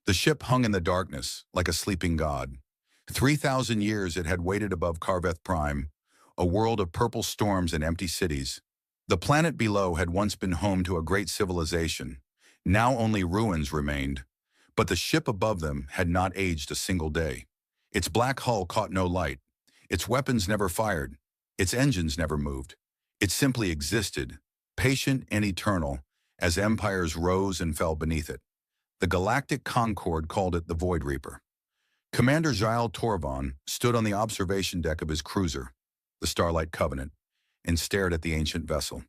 The ship hung in the darkness, like a sleeping god. 3,000 years it had waited above Carveth Prime, a world of purple storms and empty cities. The planet below had once been home to a great civilization. Now only ruins remained. But the ship above them had not aged a single day. Its black hull caught no light. Its weapons never fired. Its engines never moved. It simply existed, patient and eternal, as empires rose and fell beneath it. The Galactic Concord called it the Void Reaper. Commander Jael Torvon stood on the observation deck of his cruiser, the Starlight Covenant, and stared at the ancient vessel.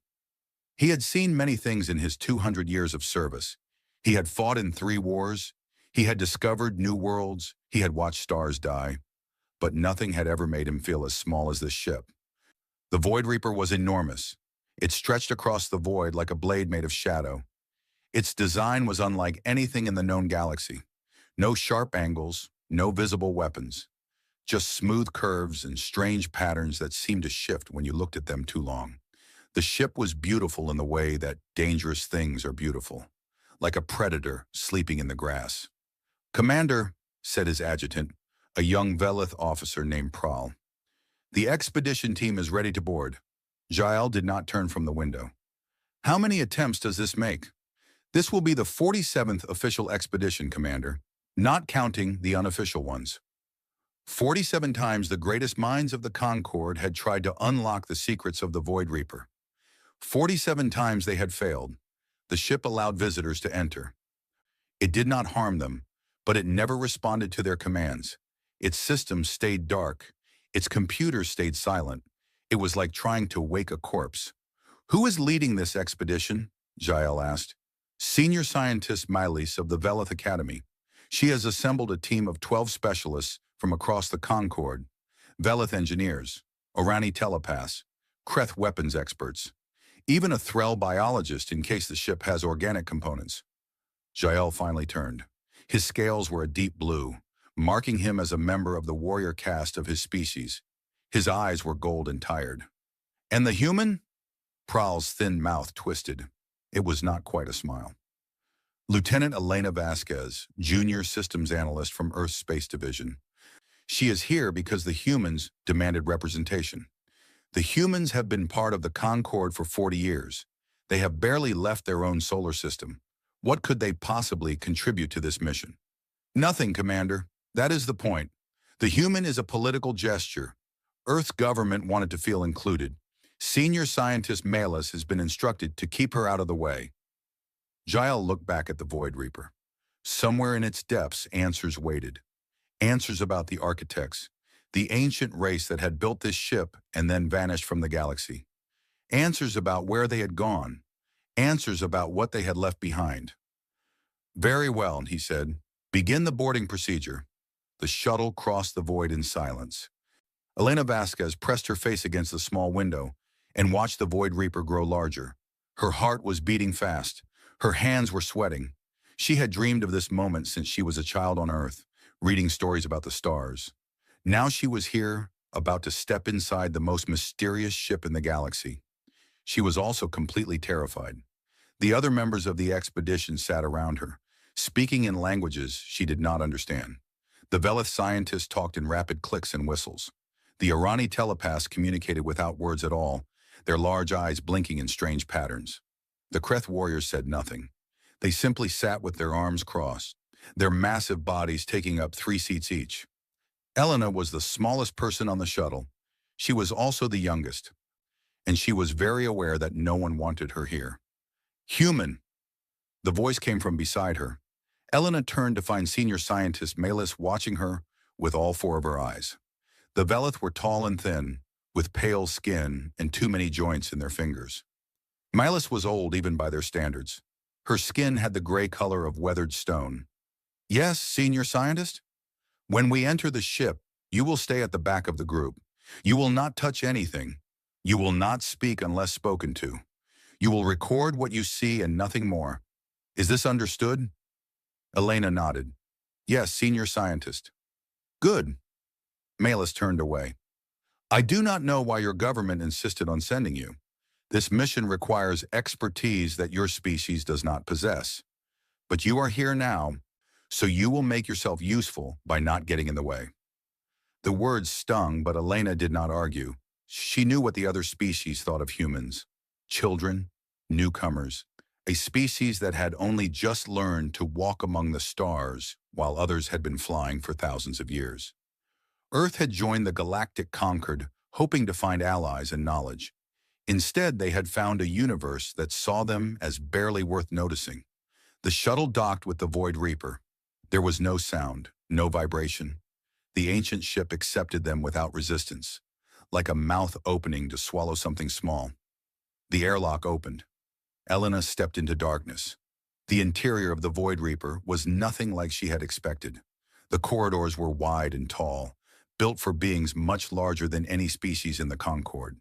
He had seen many things in his 200 years of service. He had fought in 3 wars. He had discovered new worlds. He had watched stars die. But nothing had ever made him feel as small as this ship. The Void Reaper was enormous. It stretched across the void like a blade made of shadow. Its design was unlike anything in the known galaxy. No sharp angles, no visible weapons. Just smooth curves and strange patterns that seemed to shift when you looked at them too long. The ship was beautiful in the way that dangerous things are beautiful, like a predator sleeping in the grass. "Commander," said his adjutant, a young Velith officer named Prahl. "The expedition team is ready to board." Jael did not turn from the window. "How many attempts does this make?" "This will be the 47th official expedition, Commander, not counting the unofficial ones." 47 times the greatest minds of the Concord had tried to unlock the secrets of the Void Reaper. 47 times they had failed. The ship allowed visitors to enter. It did not harm them, but it never responded to their commands. Its systems stayed dark. Its computers stayed silent. It was like trying to wake a corpse. "Who is leading this expedition?" Jael asked. "Senior Scientist Mylis of the Velith Academy. She has assembled a team of 12 specialists from across the Concord, Velith engineers, Orani telepaths, Kreth weapons experts, even a Threll biologist in case the ship has organic components." Jael finally turned. His scales were a deep blue, marking him as a member of the warrior caste of his species. His eyes were gold and tired. "And the human?" Prahl's thin mouth twisted. It was not quite a smile. "Lieutenant Elena Vasquez, Junior Systems Analyst from Earth's Space Division. She is here because the humans demanded representation. The humans have been part of the Concord for 40 years. They have barely left their own solar system. What could they possibly contribute to this mission?" "Nothing, Commander. That is the point. The human is a political gesture. Earth's government wanted to feel included. Senior Scientist Malus has been instructed to keep her out of the way." Jael looked back at the Void Reaper. Somewhere in its depths, answers waited. Answers about the architects, the ancient race that had built this ship and then vanished from the galaxy. Answers about where they had gone. Answers about what they had left behind. "Very well," he said. "Begin the boarding procedure." The shuttle crossed the void in silence. Elena Vasquez pressed her face against the small window and watched the Void Reaper grow larger. Her heart was beating fast. Her hands were sweating. She had dreamed of this moment since she was a child on Earth, reading stories about the stars. Now she was here, about to step inside the most mysterious ship in the galaxy. She was also completely terrified. The other members of the expedition sat around her, speaking in languages she did not understand. The Velith scientists talked in rapid clicks and whistles. The Orani telepaths communicated without words at all, their large eyes blinking in strange patterns. The Kreth warriors said nothing. They simply sat with their arms crossed, their massive bodies taking up 3 seats each. Elena was the smallest person on the shuttle. She was also the youngest, and she was very aware that no one wanted her here. "Human!" The voice came from beside her. Elena turned to find Senior Scientist Malus watching her with all 4 of her eyes. The Velith were tall and thin, with pale skin and too many joints in their fingers. Malus was old even by their standards. Her skin had the gray color of weathered stone. "Yes, Senior Scientist? When we enter the ship, you will stay at the back of the group. You will not touch anything. You will not speak unless spoken to. You will record what you see and nothing more. Is this understood?" Elena nodded. "Yes, Senior Scientist." "Good." Malus turned away. "I do not know why your government insisted on sending you. This mission requires expertise that your species does not possess. But you are here now, So you will make yourself useful by not getting in the way. The words stung, but Elena did not argue. She knew what the other species thought of humans. Children, newcomers, a species that had only just learned to walk among the stars while others had been flying for thousands of years. Earth had joined the Galactic Concord, hoping to find allies and knowledge. Instead, they had found a universe that saw them as barely worth noticing. The shuttle docked with the Void Reaper. There was no sound, no vibration. The ancient ship accepted them without resistance, like a mouth opening to swallow something small. The airlock opened. Elena stepped into darkness. The interior of the Void Reaper was nothing like she had expected. The corridors were wide and tall, built for beings much larger than any species in the Concord.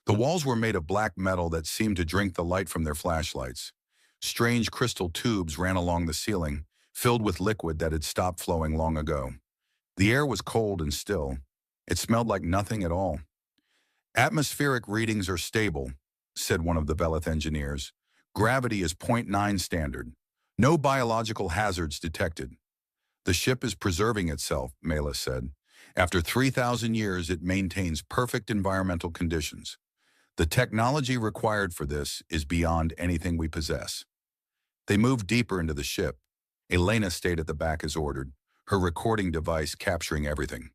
The walls were made of black metal that seemed to drink the light from their flashlights. Strange crystal tubes ran along the ceiling, filled with liquid that had stopped flowing long ago. The air was cold and still. It smelled like nothing at all. "Atmospheric readings are stable," said one of the Velith engineers. "Gravity is .9 standard. No biological hazards detected." "The ship is preserving itself," Malus said. "After 3,000 years, it maintains perfect environmental conditions. The technology required for this is beyond anything we possess." They moved deeper into the ship. Elena stayed at the back as ordered, her recording device capturing everything.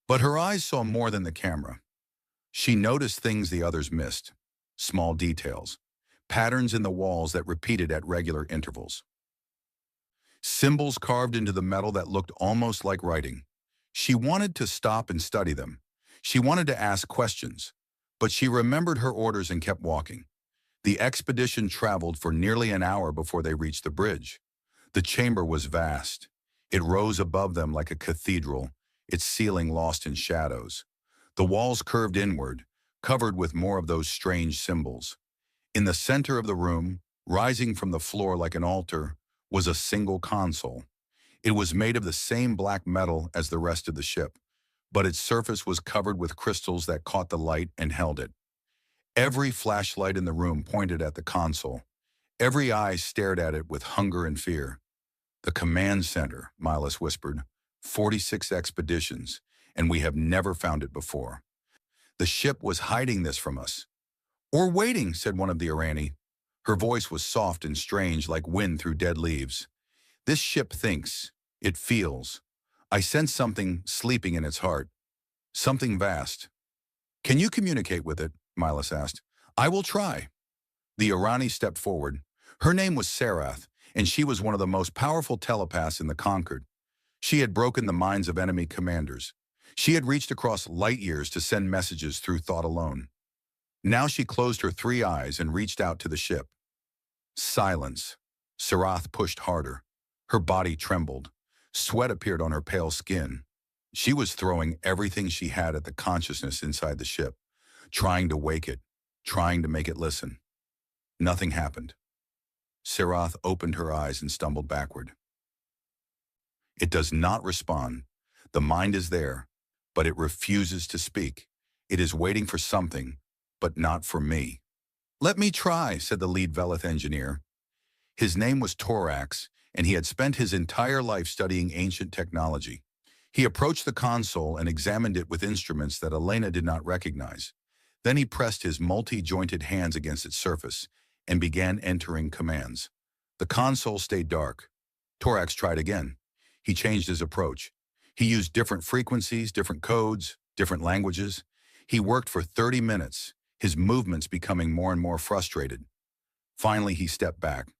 But her eyes saw more than the camera. She noticed things the others missed. Small details. Patterns in the walls that repeated at regular intervals. Symbols carved into the metal that looked almost like writing. She wanted to stop and study them. She wanted to ask questions. But she remembered her orders and kept walking. The expedition traveled for nearly an hour before they reached the bridge. The chamber was vast. It rose above them like a cathedral, its ceiling lost in shadows. The walls curved inward, covered with more of those strange symbols. In the center of the room, rising from the floor like an altar, was a single console. It was made of the same black metal as the rest of the ship, but its surface was covered with crystals that caught the light and held it. Every flashlight in the room pointed at the console. Every eye stared at it with hunger and fear. "The command center," Milas whispered. 46 expeditions, and we have never found it before. The ship was hiding this from us. "Or waiting," said one of the Irani. Her voice was soft and strange like wind through dead leaves. "This ship thinks. It feels. I sense something sleeping in its heart. Something vast." "Can you communicate with it?" Milas asked. "I will try." The Irani stepped forward. Her name was Sarath, and she was one of the most powerful telepaths in the Concord. She had broken the minds of enemy commanders. She had reached across light years to send messages through thought alone. Now she closed her 3 eyes and reached out to the ship. Silence. Sarath pushed harder. Her body trembled. Sweat appeared on her pale skin. She was throwing everything she had at the consciousness inside the ship, trying to wake it, trying to make it listen. Nothing happened. Sarath opened her eyes and stumbled backward. "It does not respond. The mind is there, but it refuses to speak. It is waiting for something, but not for me." "Let me try," said the lead Velith engineer. His name was Torax, and he had spent his entire life studying ancient technology. He approached the console and examined it with instruments that Elena did not recognize. Then he pressed his multi-jointed hands against its surface and began entering commands. The console stayed dark. Torax tried again. He changed his approach. He used different frequencies, different codes, different languages. He worked for 30 minutes, his movements becoming more and more frustrated. Finally, he stepped back.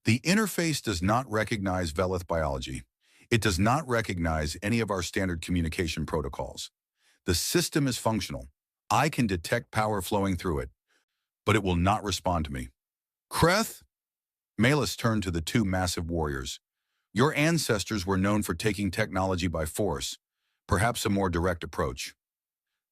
"The interface does not recognize Velith biology. It does not recognize any of our standard communication protocols. The system is functional. I can detect power flowing through it, but it will not respond to me." "Kreth?" Malus turned to the 2 massive warriors. "Your ancestors were known for taking technology by force, perhaps a more direct approach."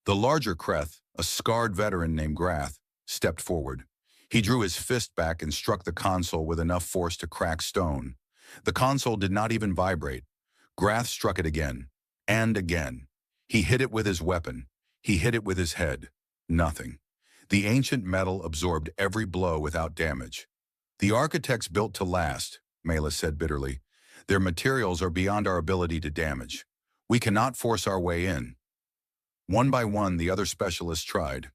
The larger Kreth, a scarred veteran named Grath, stepped forward. He drew his fist back and struck the console with enough force to crack stone. The console did not even vibrate. Grath struck it again, and again. He hit it with his weapon. He hit it with his head. Nothing. The ancient metal absorbed every blow without damage. "The architects built to last," Malus said bitterly. Their materials are beyond our ability to damage. We cannot force our way in. One by one, the other specialists tried.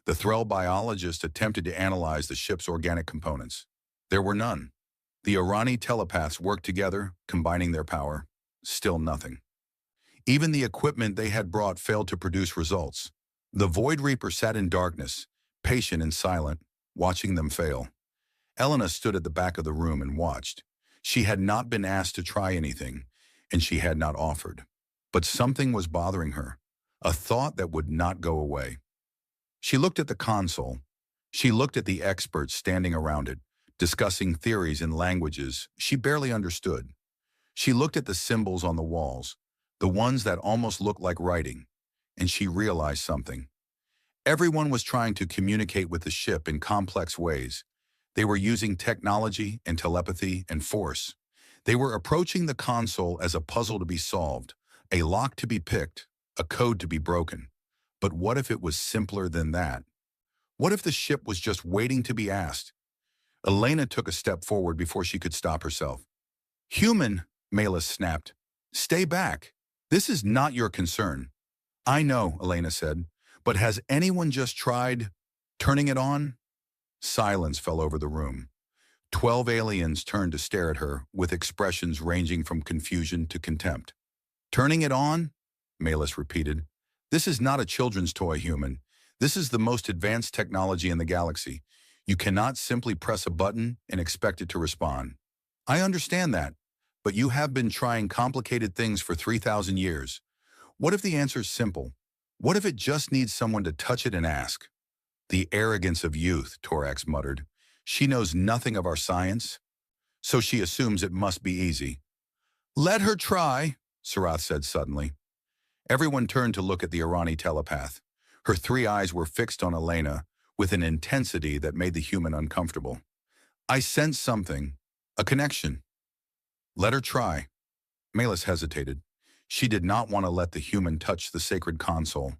The Threll biologist attempted to analyze the ship's organic components. There were none. The Irani telepaths worked together, combining their power. Still nothing. Even the equipment they had brought failed to produce results. The Void Reaper sat in darkness, patient and silent, watching them fail. Elena stood at the back of the room and watched. She had not been asked to try anything, and she had not offered. But something was bothering her, a thought that would not go away. She looked at the console. She looked at the experts standing around it, discussing theories in languages she barely understood. She looked at the symbols on the walls, the ones that almost looked like writing, and she realized something. Everyone was trying to communicate with the ship in complex ways. They were using technology and telepathy and force. They were approaching the console as a puzzle to be solved, a lock to be picked, a code to be broken. But what if it was simpler than that? What if the ship was just waiting to be asked? Elena took a step forward before she could stop herself. "Human," Malus snapped. "Stay back. This is not your concern." "I know," Elena said, "but has anyone just tried turning it on?" Silence fell over the room. 12 aliens turned to stare at her, with expressions ranging from confusion to contempt. "Turning it on?" Malus repeated. "This is not a children's toy, human. This is the most advanced technology in the galaxy. You cannot simply press a button and expect it to respond. I understand that, but you have been trying complicated things for 3,000 years. What if the answer's simple? What if it just needs someone to touch it and ask?" "The arrogance of youth," Torax muttered. "She knows nothing of our science, so she assumes it must be easy." "Let her try," Sarath said suddenly. Everyone turned to look at the Irani telepath. Her three eyes were fixed on Elena with an intensity that made the human uncomfortable. "I sense something, a connection." "Let her try." Malus hesitated. She did not want to let the human touch the sacred console.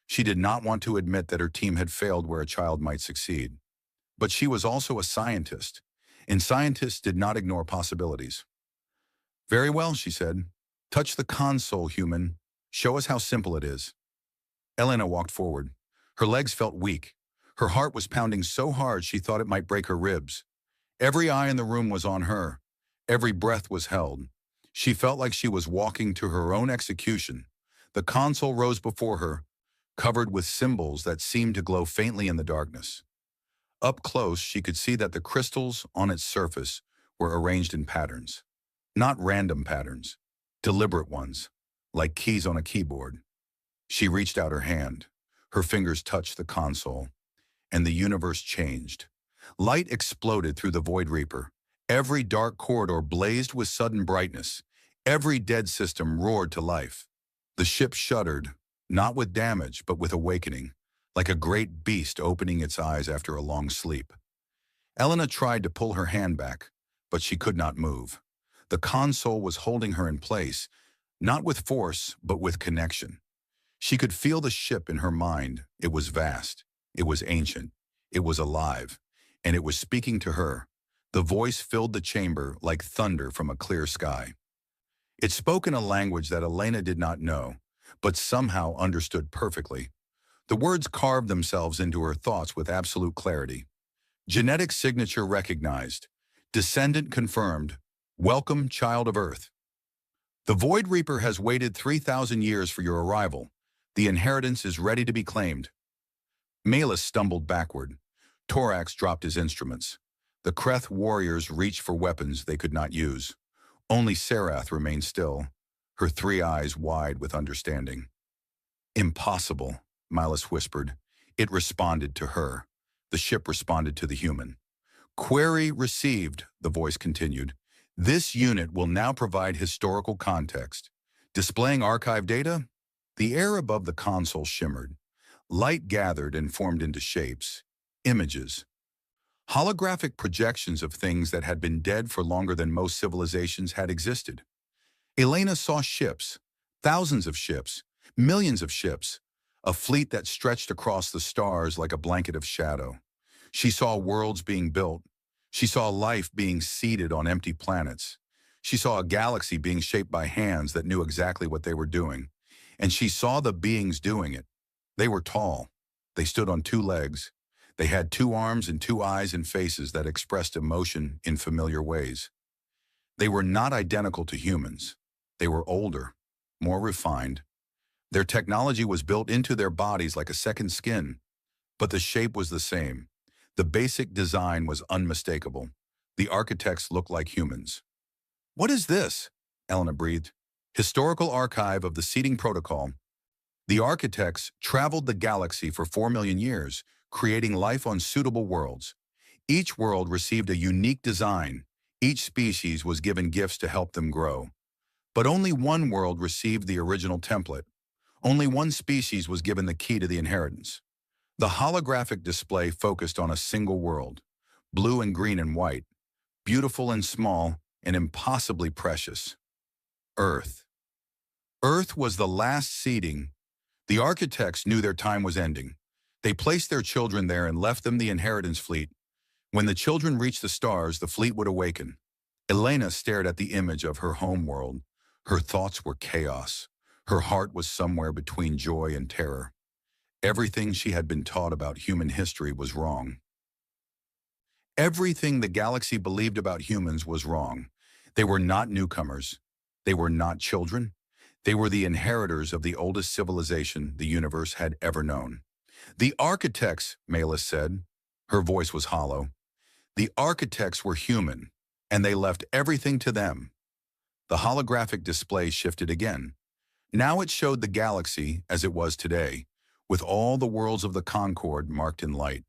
She did not want to admit that her team had failed where a child might succeed. But she was also a scientist, and scientists did not ignore possibilities. "Very well," she said. "Touch the console, human. Show us how simple it is." Elena walked forward. Her legs felt weak. Her heart was pounding so hard she thought it might break her ribs. Every eye in the room was on her. Every breath was held. She felt like she was walking to her own execution. The console rose before her, covered with symbols that seemed to glow faintly in the darkness. Up close, she could see that the crystals on its surface were arranged in patterns. Not random patterns, deliberate ones, like keys on a keyboard. She reached out her hand. Her fingers touched the console, and the universe changed. Light exploded through the Void Reaper. Every dark corridor blazed with sudden brightness. Every dead system roared to life. The ship shuddered, not with damage, but with awakening, like a great beast opening its eyes after a long sleep. Elena tried to pull her hand back, but she could not move. The console was holding her in place, not with force, but with connection. She could feel the ship in her mind. It was vast. It was ancient. It was alive. And it was speaking to her. The voice filled the chamber like thunder from a clear sky. It spoke in a language that Elena did not know, but somehow understood perfectly. The words carved themselves into her thoughts with absolute clarity. Genetic signature recognized. Descendant confirmed. Welcome, child of Earth. The Void Reaper has waited 3,000 years for your arrival. The inheritance is ready to be claimed. Malus stumbled backward. Torax dropped his instruments. The Kreth warriors reached for weapons they could not use. Only Sarath remained still, her three eyes wide with understanding. "Impossible," Malus whispered. It responded to her. The ship responded to the human. "Query received," the voice continued. "This unit will now provide historical context. Displaying archive data?" The air above the console shimmered. Light gathered and formed into shapes, images. Holographic projections of things that had been dead for longer than most civilizations had existed. Elena saw ships, thousands of ships, millions of ships, a fleet that stretched across the stars like a blanket of shadow. She saw worlds being built. She saw life being seeded on empty planets. She saw a galaxy being shaped by hands that knew exactly what they were doing. And she saw the beings doing it. They were tall. They stood on two legs. They had two arms and two eyes and faces that expressed emotion in familiar ways. They were not identical to humans. They were older, more refined. Their technology was built into their bodies like a second skin, but the shape was the same. The basic design was unmistakable. The architects looked like humans. "What is this?" Elena breathed. "Historical archive of the seeding protocol." The architects traveled the galaxy for 4 million years, creating life on suitable worlds. Each world received a unique design. Each species was given gifts to help them grow. But only one world received the original template. Only one species was given the key to the inheritance. The holographic display focused on a single world, blue and green and white, beautiful and small, and impossibly precious. Earth. Earth was the last seeding. The architects knew their time was ending. They placed their children there and left them the inheritance fleet. When the children reached the stars, the fleet would awaken. Elena stared at the image of her home world. Her thoughts were chaos. Her heart was somewhere between joy and terror. Everything she had been taught about human history was wrong. Everything the galaxy believed about humans was wrong. They were not newcomers. They were not children. They were the inheritors of the oldest civilization the universe had ever known. "The architects," Malus said. Her voice was hollow. "The architects were human, and they left everything to them." The holographic display shifted again. Now it showed the galaxy as it was today, with all the worlds of the Concord marked in light.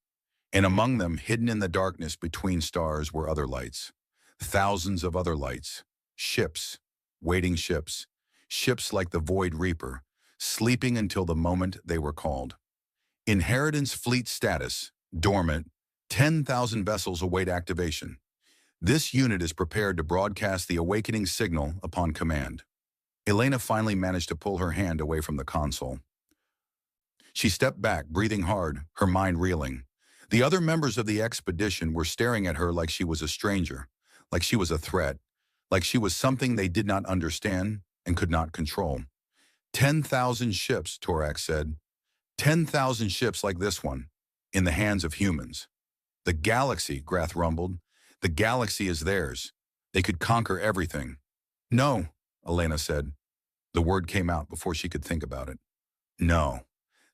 And among them, hidden in the darkness between stars, were other lights. Thousands of other lights. Ships. Waiting ships. Ships like the Void Reaper, sleeping until the moment they were called. Inheritance fleet status. Dormant. 10,000 vessels await activation. This unit is prepared to broadcast the awakening signal upon command. Elena finally managed to pull her hand away from the console. She stepped back, breathing hard, her mind reeling. The other members of the expedition were staring at her like she was a stranger, like she was a threat, like she was something they did not understand and could not control. 10,000 ships, Torak said. 10,000 ships like this one, in the hands of humans. "The galaxy," Grath rumbled. "The galaxy is theirs. They could conquer everything." "No," Elena said. The word came out before she could think about it. "No,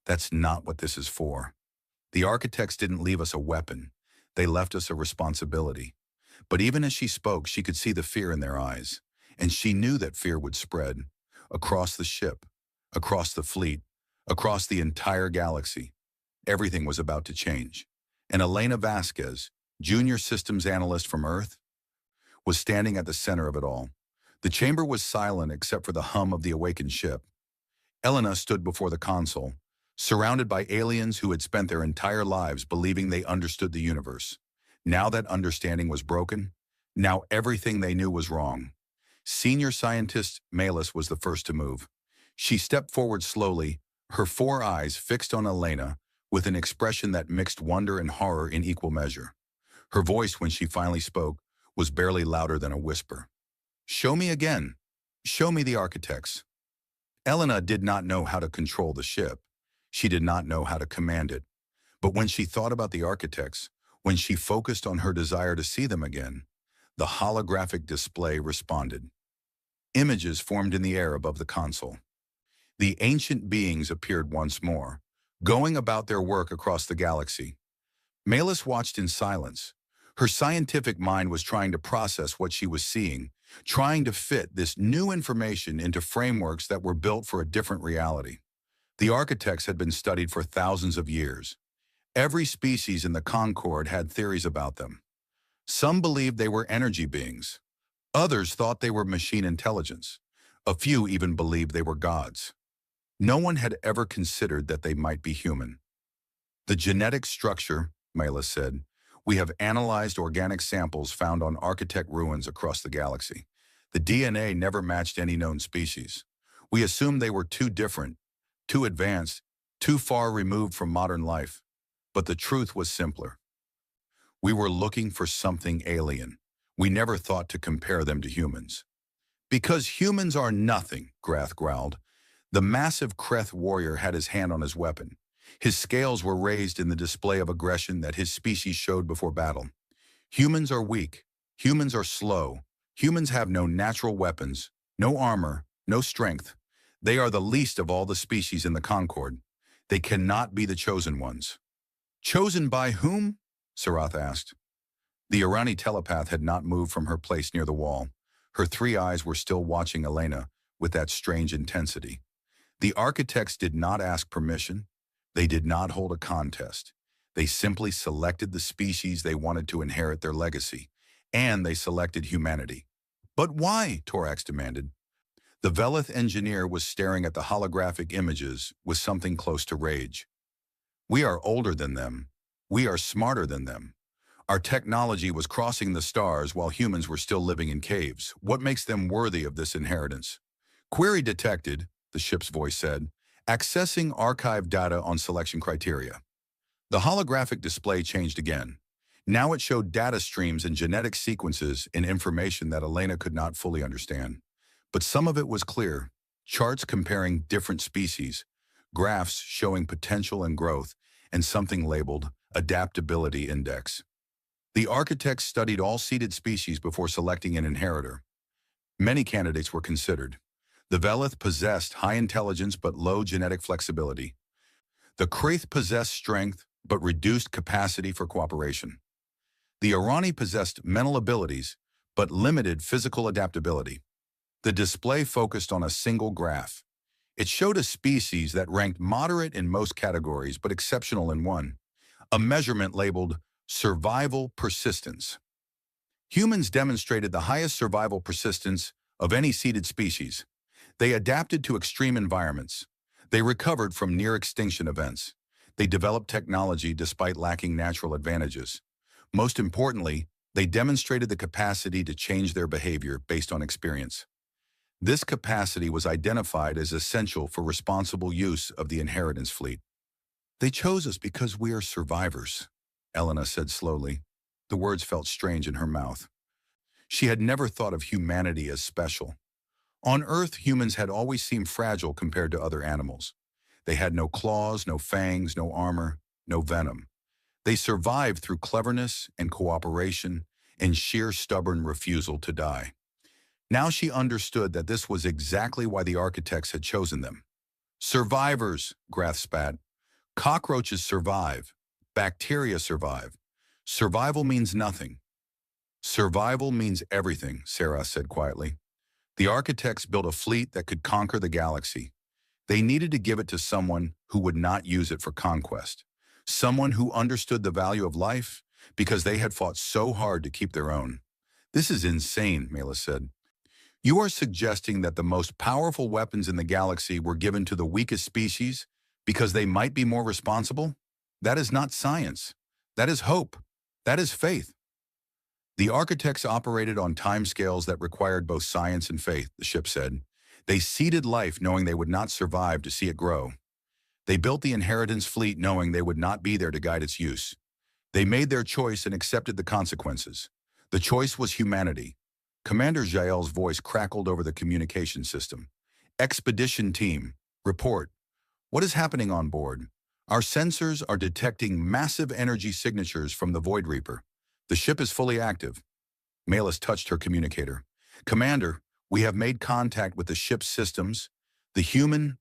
that's not what this is for. The architects didn't leave us a weapon. They left us a responsibility." But even as she spoke, she could see the fear in their eyes. And she knew that fear would spread across the ship, across the fleet, across the entire galaxy. Everything was about to change. And Elena Vasquez, junior systems analyst from Earth, was standing at the center of it all. The chamber was silent except for the hum of the awakened ship. Elena stood before the console, surrounded by aliens who had spent their entire lives believing they understood the universe. Now that understanding was broken. Now everything they knew was wrong. Senior scientist Malus was the first to move. She stepped forward slowly, her 4 eyes fixed on Elena, with an expression that mixed wonder and horror in equal measure. Her voice, when she finally spoke, was barely louder than a whisper. "Show me again. Show me the architects." Elena did not know how to control the ship. She did not know how to command it. But when she thought about the architects, when she focused on her desire to see them again, the holographic display responded. Images formed in the air above the console. The ancient beings appeared once more, going about their work across the galaxy. Malus watched in silence. Her scientific mind was trying to process what she was seeing, trying to fit this new information into frameworks that were built for a different reality. The architects had been studied for thousands of years. Every species in the Concord had theories about them. Some believed they were energy beings. Others thought they were machine intelligence. A few even believed they were gods. No one had ever considered that they might be human. "The genetic structure," Malus said. "We have analyzed organic samples found on architect ruins across the galaxy. The DNA never matched any known species. We assumed they were too different, too advanced, too far removed from modern life. But the truth was simpler. We were looking for something alien. We never thought to compare them to humans." Because humans are nothing, Grath growled. The massive Kreth warrior had his hand on his weapon. His scales were raised in the display of aggression that his species showed before battle. Humans are weak. Humans are slow. Humans have no natural weapons, no armor, no strength. They are the least of all the species in the Concord. They cannot be the chosen ones. Chosen by whom? Sarath asked. The Irani telepath had not moved from her place near the wall. Her three eyes were still watching Elena with that strange intensity. The architects did not ask permission. They did not hold a contest. They simply selected the species they wanted to inherit their legacy, and they selected humanity. But why? Torax demanded. The Velith engineer was staring at the holographic images with something close to rage. We are older than them. We are smarter than them. Our technology was crossing the stars while humans were still living in caves. What makes them worthy of this inheritance? Query detected, the ship's voice said, accessing archive data on selection criteria. The holographic display changed again. Now it showed data streams and genetic sequences in information that Elena could not fully understand. But some of it was clear. Charts comparing different species, graphs showing potential and growth, and something labeled Adaptability Index. The architects studied all seeded species before selecting an inheritor. Many candidates were considered. The Velith possessed high intelligence but low genetic flexibility. The Kraith possessed strength but reduced capacity for cooperation. The Irani possessed mental abilities but limited physical adaptability. The display focused on a single graph. It showed a species that ranked moderate in most categories but exceptional in one, a measurement labeled Survival Persistence. Humans demonstrated the highest survival persistence of any seeded species. They adapted to extreme environments. They recovered from near-extinction events. They developed technology despite lacking natural advantages. Most importantly, they demonstrated the capacity to change their behavior based on experience. This capacity was identified as essential for responsible use of the inheritance fleet. They chose us because we are survivors, Elena said slowly. The words felt strange in her mouth. She had never thought of humanity as special. On Earth, humans had always seemed fragile compared to other animals. They had no claws, no fangs, no armor, no venom. They survived through cleverness and cooperation and sheer stubborn refusal to die. Now she understood that this was exactly why the architects had chosen them. Survivors, Grath spat. Cockroaches survive. Bacteria survive. Survival means nothing. Survival means everything, Sarah said quietly. The architects built a fleet that could conquer the galaxy. They needed to give it to someone who would not use it for conquest. Someone who understood the value of life because they had fought so hard to keep their own. This is insane, Mela said. You are suggesting that the most powerful weapons in the galaxy were given to the weakest species because they might be more responsible? That is not science. That is hope. That is faith. The architects operated on timescales that required both science and faith, the ship said. They seeded life knowing they would not survive to see it grow. They built the inheritance fleet knowing they would not be there to guide its use. They made their choice and accepted the consequences. The choice was humanity. Commander Jael's voice crackled over the communication system. Expedition team, report. What is happening on board? Our sensors are detecting massive energy signatures from the Void Reaper. The ship is fully active. Malus touched her communicator. Commander, we have made contact with the ship's systems. The human,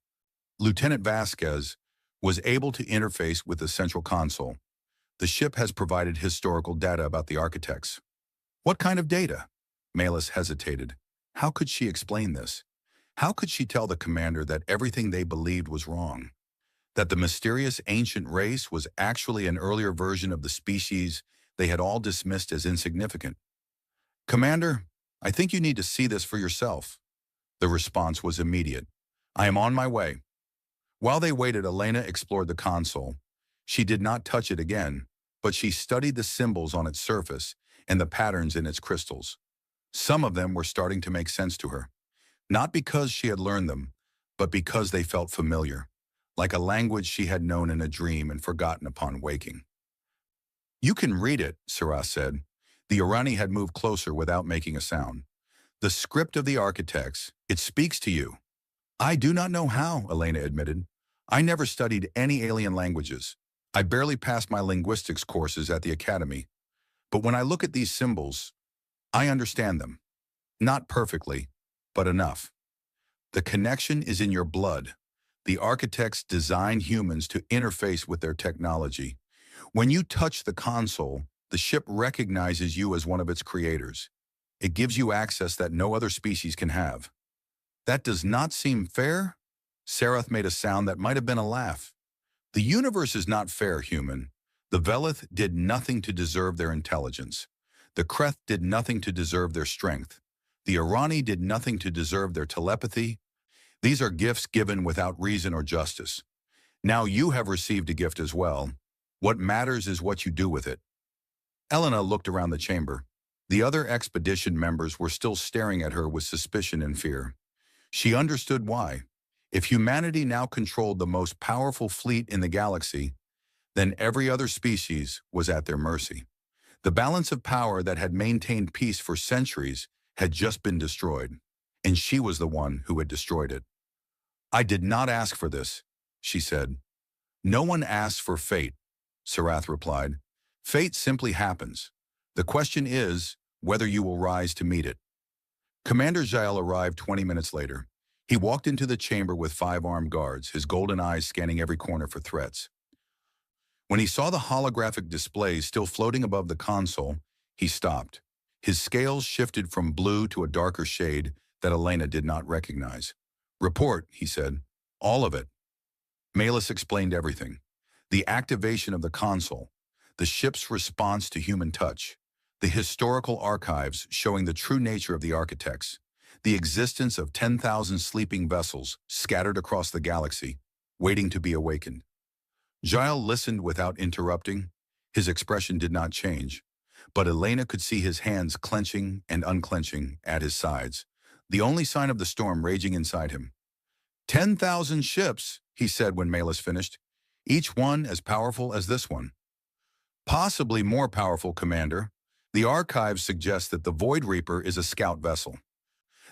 Lieutenant Vasquez, was able to interface with the central console. The ship has provided historical data about the architects. What kind of data? Malus hesitated. How could she explain this? How could she tell the commander that everything they believed was wrong? That the mysterious ancient race was actually an earlier version of the species they had all dismissed as insignificant? Commander, I think you need to see this for yourself. The response was immediate. I am on my way. While they waited, Elena explored the console. She did not touch it again, but she studied the symbols on its surface and the patterns in its crystals. Some of them were starting to make sense to her. Not because she had learned them, but because they felt familiar, like a language she had known in a dream and forgotten upon waking. You can read it, Sarah said. The Irani had moved closer without making a sound. The script of the architects, it speaks to you. I do not know how, Elena admitted. I never studied any alien languages. I barely passed my linguistics courses at the academy. But when I look at these symbols, I understand them. Not perfectly, but enough. The connection is in your blood. The architects designed humans to interface with their technology. When you touch the console, the ship recognizes you as one of its creators. It gives you access that no other species can have. That does not seem fair? Sarath made a sound that might have been a laugh. The universe is not fair, human. The Velith did nothing to deserve their intelligence. The Kreth did nothing to deserve their strength. The Irani did nothing to deserve their telepathy. These are gifts given without reason or justice. Now you have received a gift as well. What matters is what you do with it. Elena looked around the chamber. The other expedition members were still staring at her with suspicion and fear. She understood why. If humanity now controlled the most powerful fleet in the galaxy, then every other species was at their mercy. The balance of power that had maintained peace for centuries had just been destroyed, and she was the one who had destroyed it. I did not ask for this, she said. No one asks for fate, Sarath replied. Fate simply happens. The question is whether you will rise to meet it. Commander Jael arrived 20 minutes later. He walked into the chamber with 5 armed guards, his golden eyes scanning every corner for threats. When he saw the holographic displays still floating above the console, he stopped. His scales shifted from blue to a darker shade that Elena did not recognize. Report, he said. All of it. Malus explained everything. The activation of the console, the ship's response to human touch, the historical archives showing the true nature of the architects, the existence of 10,000 sleeping vessels scattered across the galaxy, waiting to be awakened. Jael listened without interrupting. His expression did not change, but Elena could see his hands clenching and unclenching at his sides, the only sign of the storm raging inside him. 10,000 ships, he said when Malus finished, each one as powerful as this one. Possibly more powerful, Commander. The archives suggest that the Void Reaper is a scout vessel.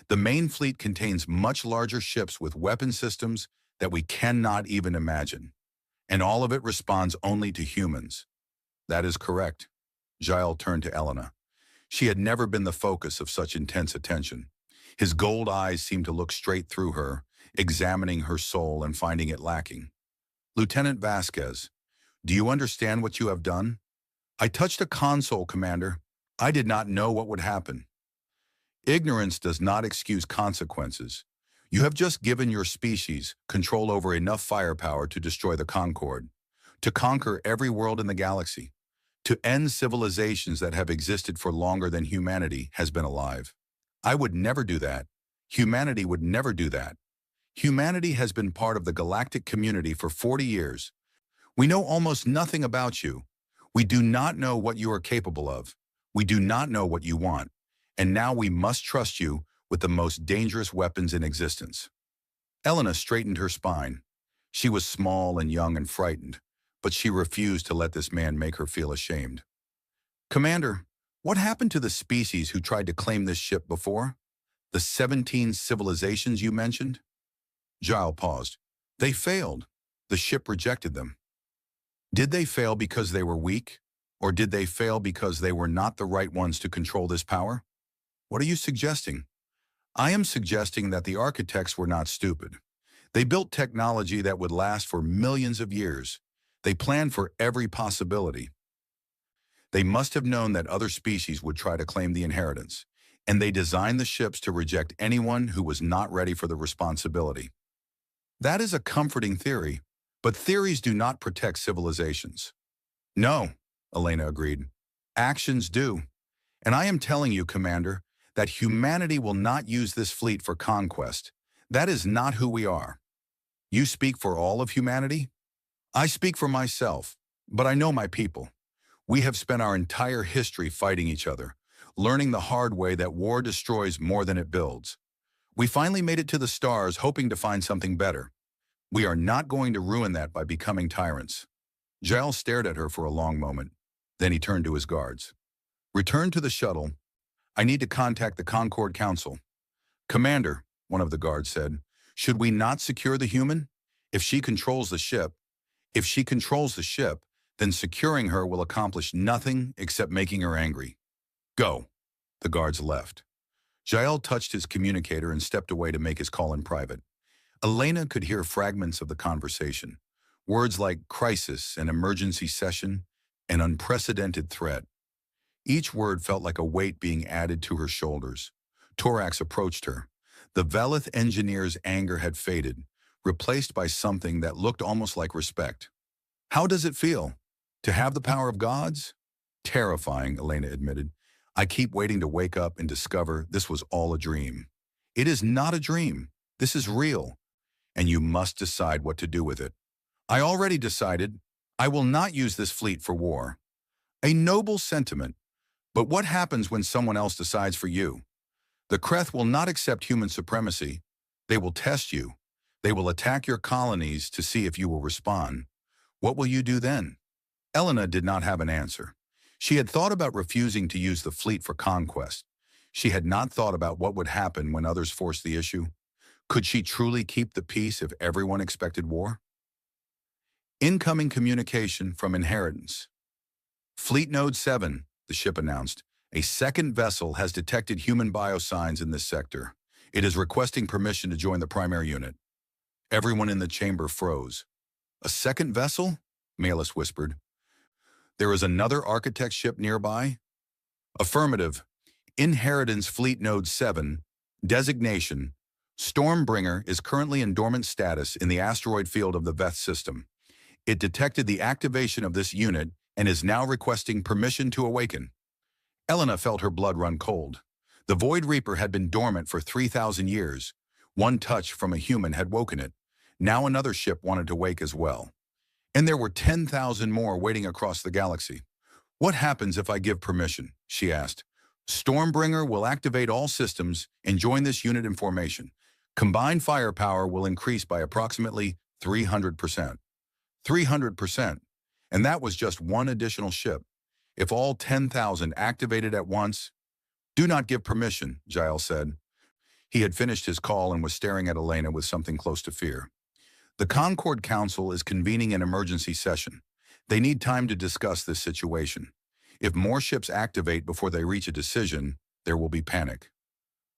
The main fleet contains much larger ships with weapon systems that we cannot even imagine. And all of it responds only to humans. That is correct. Jael turned to Elena. She had never been the focus of such intense attention. His gold eyes seemed to look straight through her, examining her soul and finding it lacking. Lieutenant Vasquez, do you understand what you have done? I touched a console, Commander. I did not know what would happen. Ignorance does not excuse consequences. You have just given your species control over enough firepower to destroy the Concord, to conquer every world in the galaxy, to end civilizations that have existed for longer than humanity has been alive. I would never do that. Humanity would never do that. Humanity has been part of the galactic community for 40 years. We know almost nothing about you. We do not know what you are capable of. We do not know what you want. And now we must trust you with the most dangerous weapons in existence. Elena straightened her spine. She was small and young and frightened, but she refused to let this man make her feel ashamed. Commander, what happened to the species who tried to claim this ship before? The 17 civilizations you mentioned? Jael paused. They failed. The ship rejected them. Did they fail because they were weak? Or did they fail because they were not the right ones to control this power? What are you suggesting? I am suggesting that the architects were not stupid. They built technology that would last for millions of years. They planned for every possibility. They must have known that other species would try to claim the inheritance, and they designed the ships to reject anyone who was not ready for the responsibility. That is a comforting theory, but theories do not protect civilizations. No, Elena agreed. Actions do. And I am telling you, Commander, that humanity will not use this fleet for conquest. That is not who we are. You speak for all of humanity? I speak for myself, but I know my people. We have spent our entire history fighting each other, learning the hard way that war destroys more than it builds. We finally made it to the stars hoping to find something better. We are not going to ruin that by becoming tyrants. Jael stared at her for a long moment. Then he turned to his guards. Return to the shuttle. I need to contact the Concord Council. Commander, one of the guards said, should we not secure the human? If she controls the ship, then securing her will accomplish nothing except making her angry. Go. The guards left. Jael touched his communicator and stepped away to make his call in private. Elena could hear fragments of the conversation. Words like crisis and emergency session, an unprecedented threat. Each word felt like a weight being added to her shoulders. Torax approached her. The Velith engineer's anger had faded, replaced by something that looked almost like respect. How does it feel? To have the power of gods? Terrifying, Elena admitted. I keep waiting to wake up and discover this was all a dream. It is not a dream. This is real. And you must decide what to do with it. I already decided. I will not use this fleet for war. A noble sentiment. But what happens when someone else decides for you? The Kreth will not accept human supremacy. They will test you. They will attack your colonies to see if you will respond. What will you do then? Elena did not have an answer. She had thought about refusing to use the fleet for conquest. She had not thought about what would happen when others forced the issue. Could she truly keep the peace if everyone expected war? Incoming communication from Inheritance. Fleet Node 7, the ship announced. A second vessel has detected human biosigns in this sector. It is requesting permission to join the primary unit. Everyone in the chamber froze. A second vessel? Malus whispered. There is another architect ship nearby? Affirmative. Inheritance Fleet Node 7. Designation. Stormbringer is currently in dormant status in the asteroid field of the Veth system. It detected the activation of this unit and is now requesting permission to awaken. Elena felt her blood run cold. The Void Reaper had been dormant for 3,000 years. One touch from a human had woken it. Now another ship wanted to wake as well. And there were 10,000 more waiting across the galaxy. What happens if I give permission? She asked. Stormbringer will activate all systems and join this unit in formation. Combined firepower will increase by approximately 300%. 300%. And that was just one additional ship. If all 10,000 activated at once... Do not give permission, Giles said. He had finished his call and was staring at Elena with something close to fear. The Concord Council is convening an emergency session. They need time to discuss this situation. If more ships activate before they reach a decision, there will be panic.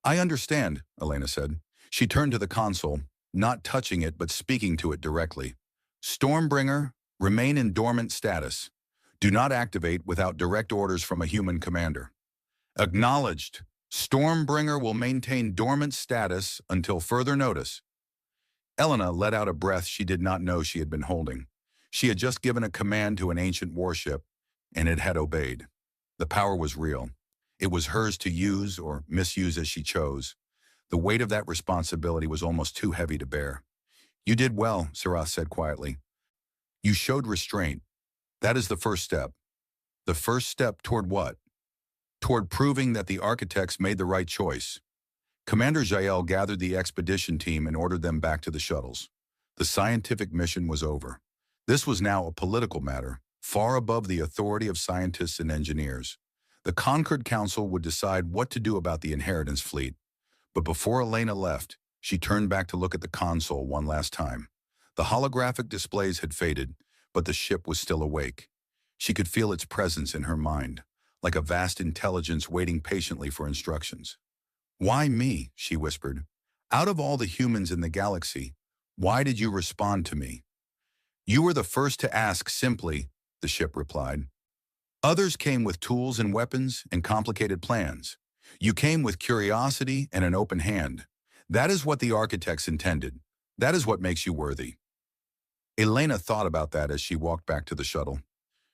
I understand, Elena said. She turned to the console, not touching it but speaking to it directly. Stormbringer, remain in dormant status. Do not activate without direct orders from a human commander. Acknowledged. Stormbringer will maintain dormant status until further notice. Elena let out a breath she did not know she had been holding. She had just given a command to an ancient warship, and it had obeyed. The power was real. It was hers to use or misuse as she chose. The weight of that responsibility was almost too heavy to bear. You did well, Sarath said quietly. You showed restraint. That is the first step. The first step toward what? Toward proving that the architects made the right choice. Commander Jael gathered the expedition team and ordered them back to the shuttles. The scientific mission was over. This was now a political matter, far above the authority of scientists and engineers. The Concord Council would decide what to do about the inheritance fleet. But before Elena left, she turned back to look at the console one last time. The holographic displays had faded, but the ship was still awake. She could feel its presence in her mind, like a vast intelligence waiting patiently for instructions. Why me? She whispered. Out of all the humans in the galaxy, why did you respond to me? You were the first to ask simply, the ship replied. Others came with tools and weapons and complicated plans. You came with curiosity and an open hand. That is what the architects intended. That is what makes you worthy. Elena thought about that as she walked back to the shuttle.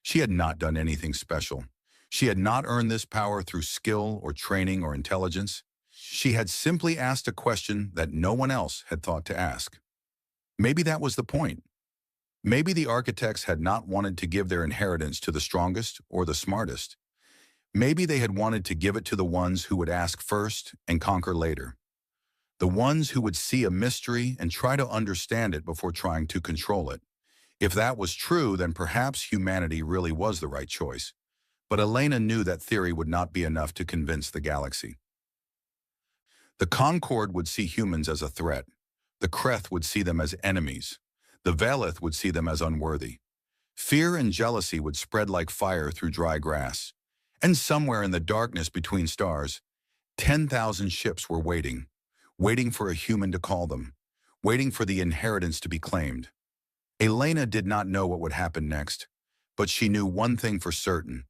She had not done anything special. She had not earned this power through skill or training or intelligence. She had simply asked a question that no one else had thought to ask. Maybe that was the point. Maybe the architects had not wanted to give their inheritance to the strongest or the smartest. Maybe they had wanted to give it to the ones who would ask first and conquer later. The ones who would see a mystery and try to understand it before trying to control it. If that was true, then perhaps humanity really was the right choice. But Elena knew that theory would not be enough to convince the galaxy. The Concord would see humans as a threat. The Kreth would see them as enemies. The Velith would see them as unworthy. Fear and jealousy would spread like fire through dry grass. And somewhere in the darkness between stars, 10,000 ships were waiting for a human to call them, waiting for the inheritance to be claimed. Elena did not know what would happen next, but she knew one thing for certain.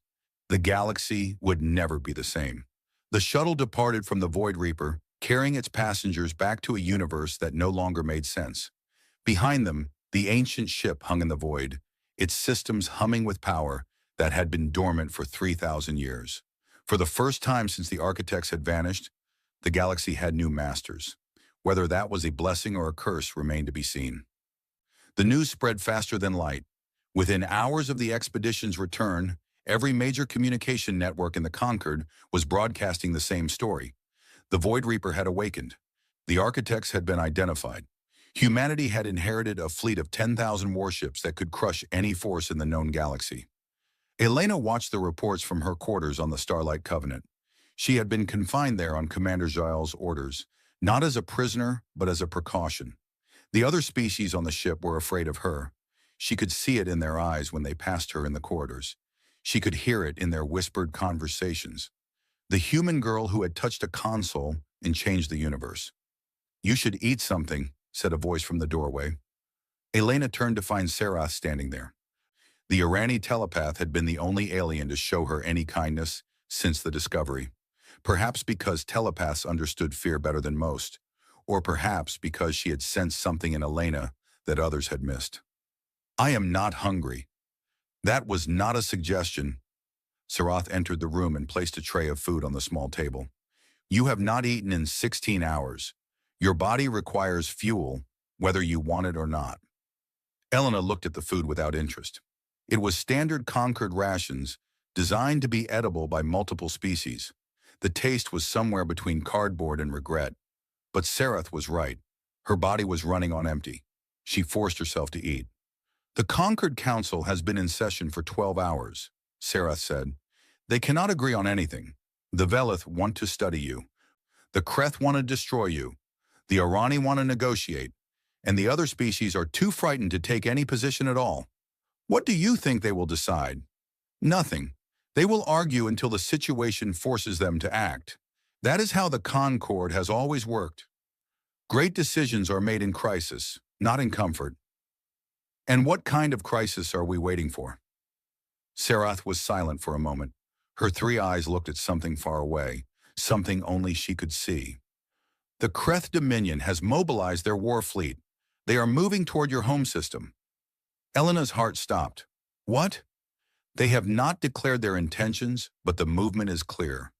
The galaxy would never be the same. The shuttle departed from the Void Reaper, carrying its passengers back to a universe that no longer made sense. Behind them, the ancient ship hung in the void, its systems humming with power that had been dormant for 3,000 years. For the first time since the architects had vanished, the galaxy had new masters. Whether that was a blessing or a curse remained to be seen. The news spread faster than light. Within hours of the expedition's return, every major communication network in the Concord was broadcasting the same story. The Void Reaper had awakened. The architects had been identified. Humanity had inherited a fleet of 10,000 warships that could crush any force in the known galaxy. Elena watched the reports from her quarters on the Starlight Covenant. She had been confined there on Commander Giles' orders, not as a prisoner, but as a precaution. The other species on the ship were afraid of her. She could see it in their eyes when they passed her in the corridors. She could hear it in their whispered conversations. The human girl who had touched a console and changed the universe. "You should eat something," said a voice from the doorway. Elena turned to find Sarath standing there. The Irani telepath had been the only alien to show her any kindness since the discovery. Perhaps because telepaths understood fear better than most, or perhaps because she had sensed something in Elena that others had missed. "I am not hungry." That was not a suggestion. Sarath entered the room and placed a tray of food on the small table. "You have not eaten in 16 hours. Your body requires fuel, whether you want it or not." Elena looked at the food without interest. It was standard Concord rations, designed to be edible by multiple species. The taste was somewhere between cardboard and regret. But Sarath was right. Her body was running on empty. She forced herself to eat. "The Concord Council has been in session for 12 hours, Sarath said. "They cannot agree on anything. The Velith want to study you. The Kreth want to destroy you. The Irani want to negotiate. And the other species are too frightened to take any position at all. What do you think they will decide? Nothing. They will argue until the situation forces them to act. That is how the Concord has always worked. Great decisions are made in crisis, not in comfort." "And what kind of crisis are we waiting for?" Sarath was silent for a moment. Her three eyes looked at something far away, something only she could see. "The Kreth Dominion has mobilized their war fleet. They are moving toward your home system." Elena's heart stopped. "What?" "They have not declared their intentions, but the movement is clear.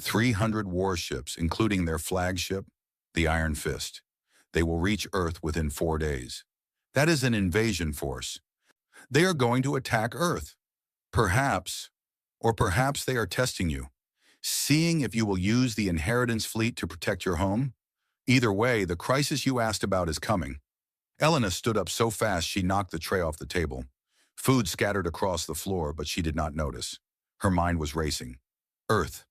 300 warships, including their flagship, the Iron Fist. They will reach Earth within 4 days. That is an invasion force. They are going to attack Earth. Perhaps they are testing you, seeing if you will use the inheritance fleet to protect your home. Either way, the crisis you asked about is coming." Elena stood up so fast she knocked the tray off the table. Food scattered across the floor, but she did not notice. Her mind was racing. Earth.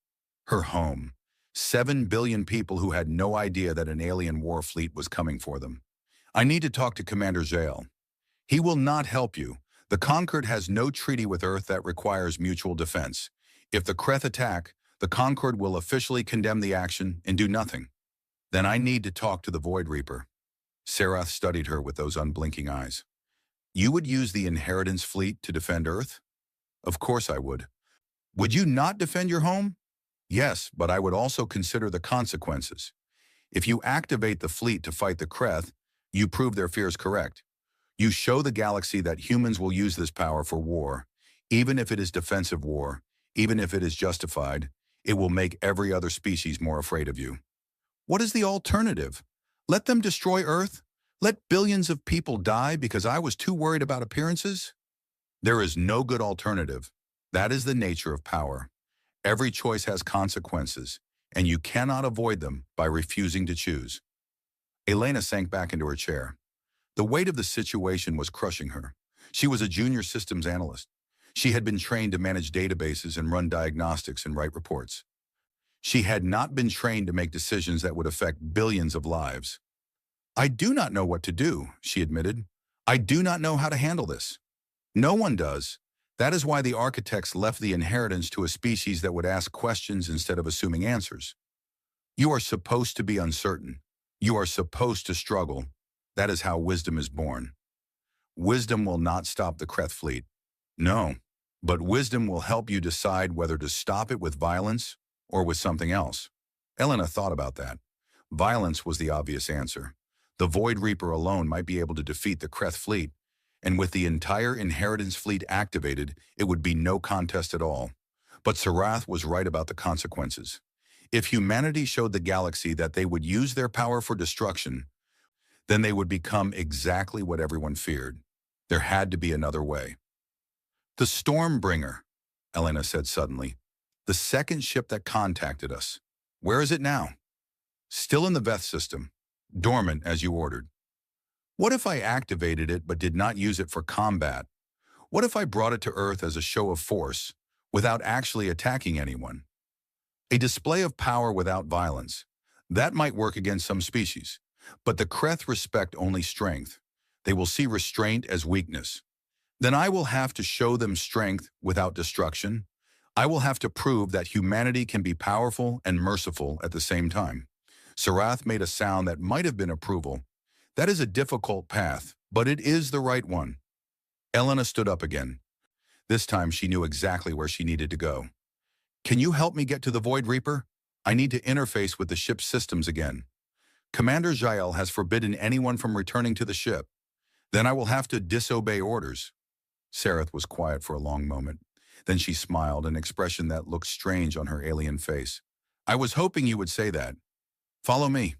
Her home. 7 billion people who had no idea that an alien war fleet was coming for them. "I need to talk to Commander Zale. He will not help you. The Concord has no treaty with Earth that requires mutual defense. If the Kreth attack, the Concord will officially condemn the action and do nothing." "Then I need to talk to the Void Reaper." Sarath studied her with those unblinking eyes. "You would use the inheritance fleet to defend Earth?" "Of course I would." "Would you not defend your home?" "Yes, but I would also consider the consequences. If you activate the fleet to fight the Kreth, you prove their fears correct. You show the galaxy that humans will use this power for war. Even if it is defensive war, even if it is justified, it will make every other species more afraid of you." "What is the alternative? Let them destroy Earth? Let billions of people die because I was too worried about appearances?" "There is no good alternative. That is the nature of power. Every choice has consequences, and you cannot avoid them by refusing to choose." Elena sank back into her chair. The weight of the situation was crushing her. She was a junior systems analyst. She had been trained to manage databases and run diagnostics and write reports. She had not been trained to make decisions that would affect billions of lives. "I do not know what to do," she admitted. "I do not know how to handle this." No one does. That is why the architects left the inheritance to a species that would ask questions instead of assuming answers. You are supposed to be uncertain. You are supposed to struggle. That is how wisdom is born. Wisdom will not stop the Kreth fleet. No, but wisdom will help you decide whether to stop it with violence or with something else. Elena thought about that. Violence was the obvious answer. The Void Reaper alone might be able to defeat the Kreth fleet, and with the entire inheritance fleet activated, it would be no contest at all. But Sarath was right about the consequences. If humanity showed the galaxy that they would use their power for destruction, then they would become exactly what everyone feared. There had to be another way. "The Stormbringer," Elena said suddenly. "The second ship that contacted us. Where is it now?" "Still in the Veth system. Dormant as you ordered." "What if I activated it but did not use it for combat? What if I brought it to Earth as a show of force, without actually attacking anyone? A display of power without violence. That might work against some species. But the Kreth respect only strength. They will see restraint as weakness. Then I will have to show them strength without destruction. I will have to prove that humanity can be powerful and merciful at the same time." Sarath made a sound that might have been approval. "That is a difficult path, but it is the right one." Elena stood up again. This time she knew exactly where she needed to go. "Can you help me get to the Void Reaper? I need to interface with the ship's systems again. Commander Jael has forbidden anyone from returning to the ship. Then I will have to disobey orders." Sarath was quiet for a long moment. Then she smiled, an expression that looked strange on her alien face. "I was hoping you would say that. Follow me."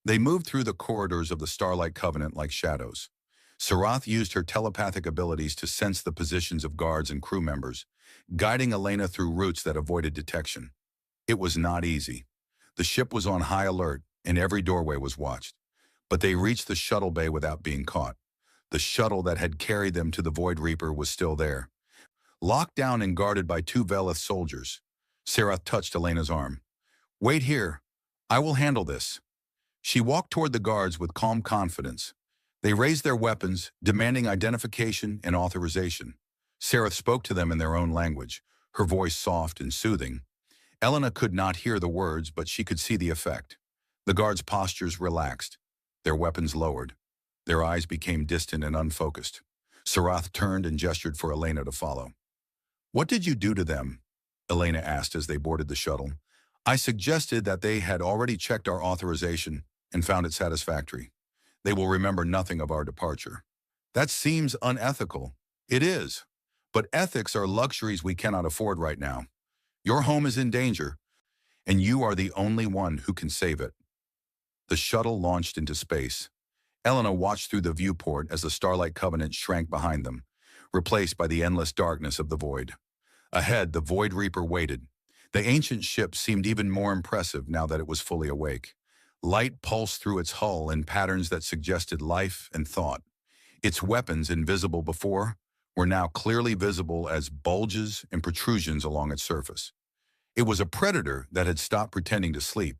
They moved through the corridors of the Starlight Covenant like shadows. Sarath used her telepathic abilities to sense the positions of guards and crew members, guiding Elena through routes that avoided detection. It was not easy. The ship was on high alert, and every doorway was watched. But they reached the shuttle bay without being caught. The shuttle that had carried them to the Void Reaper was still there, locked down and guarded by 2 Velith soldiers. Sarath touched Elena's arm. "Wait here. I will handle this." She walked toward the guards with calm confidence. They raised their weapons, demanding identification and authorization. Sarath spoke to them in their own language, her voice soft and soothing. Elena could not hear the words, but she could see the effect. The guards' postures relaxed, their weapons lowered. Their eyes became distant and unfocused. Sarath turned and gestured for Elena to follow. "What did you do to them?" Elena asked as they boarded the shuttle. "I suggested that they had already checked our authorization and found it satisfactory. They will remember nothing of our departure." "That seems unethical." "It is. But ethics are luxuries we cannot afford right now. Your home is in danger, and you are the only one who can save it." The shuttle launched into space. Elena watched through the viewport as the Starlight Covenant shrank behind them, replaced by the endless darkness of the void. Ahead, the Void Reaper waited. The ancient ship seemed even more impressive now that it was fully awake. Light pulsed through its hull in patterns that suggested life and thought. Its weapons, invisible before, were now clearly visible as bulges and protrusions along its surface. It was a predator that had stopped pretending to sleep.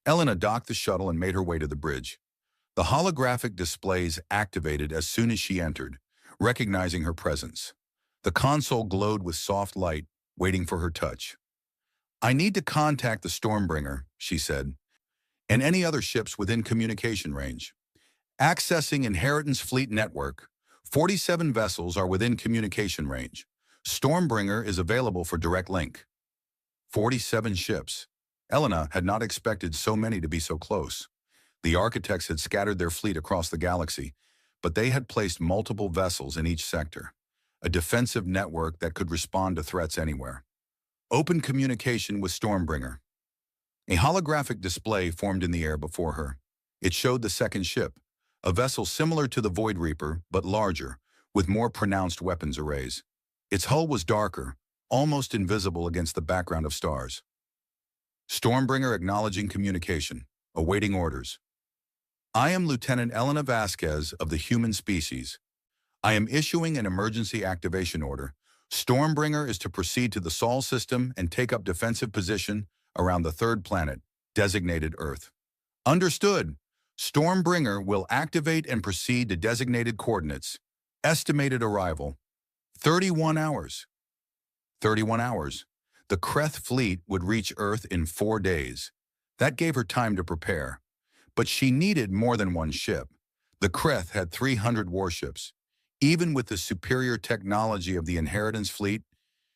Elena docked the shuttle and made her way to the bridge. The holographic displays activated as soon as she entered, recognizing her presence. The console glowed with soft light, waiting for her touch. "I need to contact the Stormbringer," she said, "and any other ships within communication range. Accessing Inheritance Fleet Network. 47 vessels are within communication range. Stormbringer is available for direct link." 47 ships. Elena had not expected so many to be so close. The architects had scattered their fleet across the galaxy, but they had placed multiple vessels in each sector, a defensive network that could respond to threats anywhere. Open communication with Stormbringer. A holographic display formed in the air before her. It showed the second ship, a vessel similar to the Void Reaper, but larger, with more pronounced weapons arrays. Its hull was darker, almost invisible against the background of stars. Stormbringer acknowledging communication, awaiting orders. "I am Lieutenant Elena Vasquez of the human species. I am issuing an emergency activation order. Stormbringer is to proceed to the Sol system and take up defensive position around the third planet, designated Earth. Understood. Stormbringer will activate and proceed to designated coordinates. Estimated arrival, 31 hours. 31 hours. The Kreth fleet would reach Earth in 4 days. That gave her time to prepare. But she needed more than one ship. The Kreth had 300 warships. Even with the superior technology of the Inheritance fleet,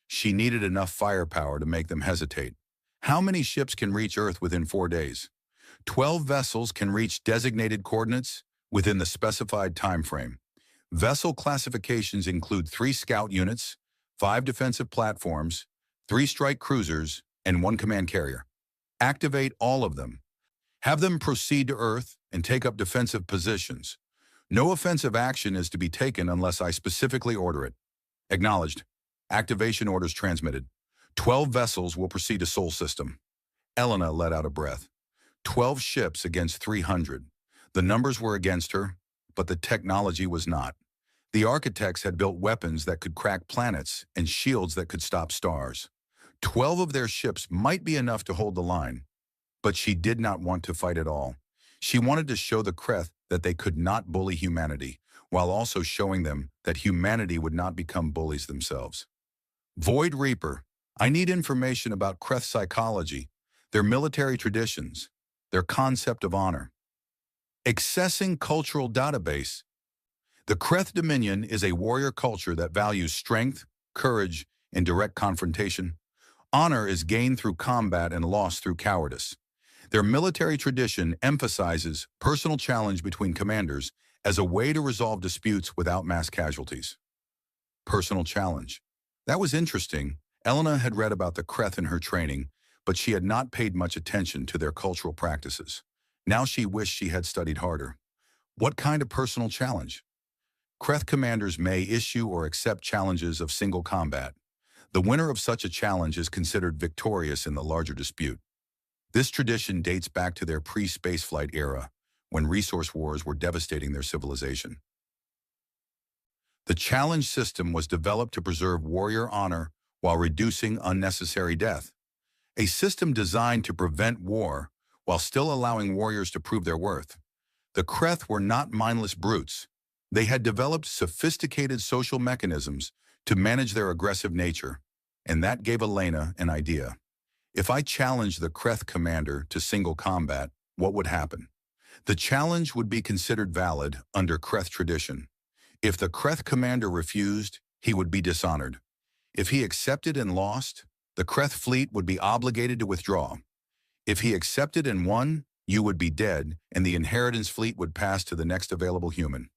she needed enough firepower to make them hesitate. How many ships can reach Earth within 4 days? 12 vessels can reach designated coordinates within the specified time frame. Vessel classifications include 3 scout units, 5 defensive platforms, 3 strike cruisers, and 1 command carrier. Activate all of them. Have them proceed to Earth and take up defensive positions. No offensive action is to be taken unless I specifically order it. Acknowledged. Activation orders transmitted. 12 vessels will proceed to Sol system. Elena let out a breath. 12 ships against 300. The numbers were against her, but the technology was not. The architects had built weapons that could crack planets and shields that could stop stars. 12 of their ships might be enough to hold the line, but she did not want to fight at all. She wanted to show the Kreth that they could not bully humanity, while also showing them that humanity would not become bullies themselves. Void Reaper, I need information about Kreth psychology, their military traditions, their concept of honor. Accessing cultural database. The Kreth Dominion is a warrior culture that values strength, courage, and direct confrontation. Honor is gained through combat and lost through cowardice. Their military tradition emphasizes personal challenge between commanders as a way to resolve disputes without mass casualties. Personal challenge. That was interesting. Elena had read about the Kreth in her training, but she had not paid much attention to their cultural practices. Now she wished she had studied harder. What kind of personal challenge? Kreth commanders may issue or accept challenges of single combat. The winner of such a challenge is considered victorious in the larger dispute. This tradition dates back to their pre-spaceflight era, when resource wars were devastating their civilization. The challenge system was developed to preserve warrior honor while reducing unnecessary death. A system designed to prevent war while still allowing warriors to prove their worth. The Kreth were not mindless brutes. They had developed sophisticated social mechanisms to manage their aggressive nature, and that gave Elena an idea. If I challenged the Kreth commander to single combat, what would happen? The challenge would be considered valid under Kreth tradition. If the Kreth commander refused, he would be dishonored. If he accepted and lost, the Kreth fleet would be obligated to withdraw. If he accepted and won, you would be dead, and the Inheritance fleet would pass to the next available human.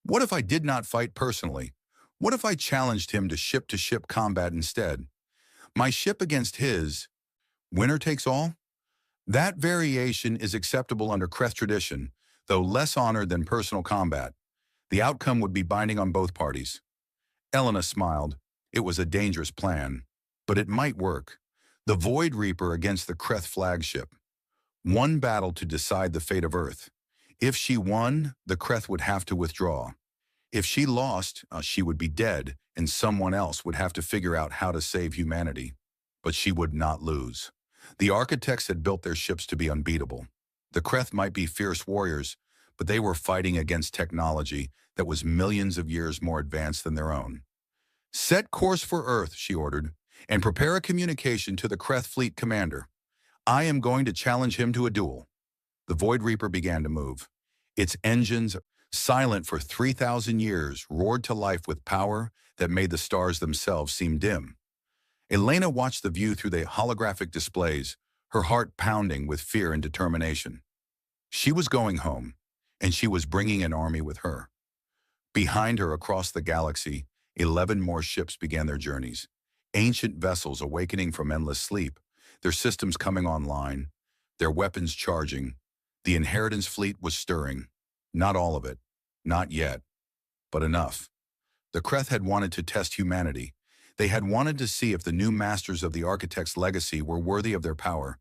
What if I did not fight personally? What if I challenged him to ship-to-ship combat instead? My ship against his, winner takes all? That variation is acceptable under Kreth tradition, though less honored than personal combat. The outcome would be binding on both parties. Elena smiled. It was a dangerous plan, but it might work. The Void Reaper against the Kreth flagship. One battle to decide the fate of Earth. If she won, the Kreth would have to withdraw. If she lost, she would be dead, and someone else would have to figure out how to save humanity. But she would not lose. The architects had built their ships to be unbeatable. The Kreth might be fierce warriors, but they were fighting against technology that was millions of years more advanced than their own. Set course for Earth, she ordered, and prepare a communication to the Kreth fleet commander. I am going to challenge him to a duel. The Void Reaper began to move. Its engines, silent for 3,000 years, roared to life with power that made the stars themselves seem dim. Elena watched the view through the holographic displays, her heart pounding with fear and determination. She was going home, and she was bringing an army with her. Behind her across the galaxy, 11 more ships began their journeys. Ancient vessels awakening from endless sleep, their systems coming online, their weapons charging. The Inheritance fleet was stirring. Not all of it, not yet, but enough. The Kreth had wanted to test humanity. They had wanted to see if the new masters of the Architect's legacy were worthy of their power.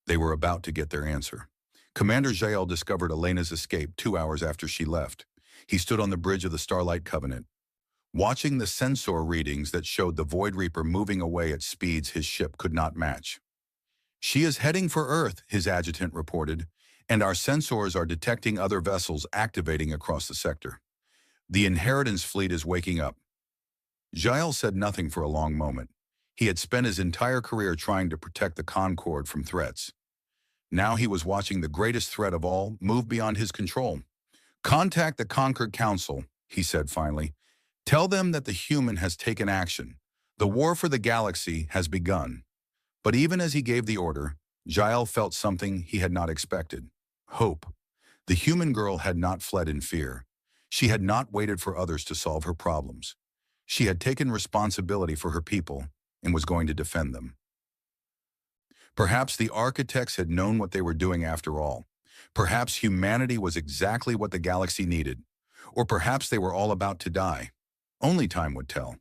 They were about to get their answer. Commander Jael discovered Elena's escape 2 hours after she left. He stood on the bridge of the Starlight Covenant. watching the sensor readings that showed the Void Reaper moving away at speeds his ship could not match. "She is heading for Earth," his adjutant reported, "and our sensors are detecting other vessels activating across the sector. The Inheritance fleet is waking up." Jael said nothing for a long moment. He had spent his entire career trying to protect the Concorde from threats. Now he was watching the greatest threat of all move beyond his control. "Contact the Concord Council," he said finally. "Tell them that the human has taken action. The war for the galaxy has begun." But even as he gave the order, Jael felt something he had not expected. Hope. The human girl had not fled in fear. She had not waited for others to solve her problems. She had taken responsibility for her people and was going to defend them. Perhaps the architects had known what they were doing after all. Perhaps humanity was exactly what the galaxy needed. Or perhaps they were all about to die. Only time would tell.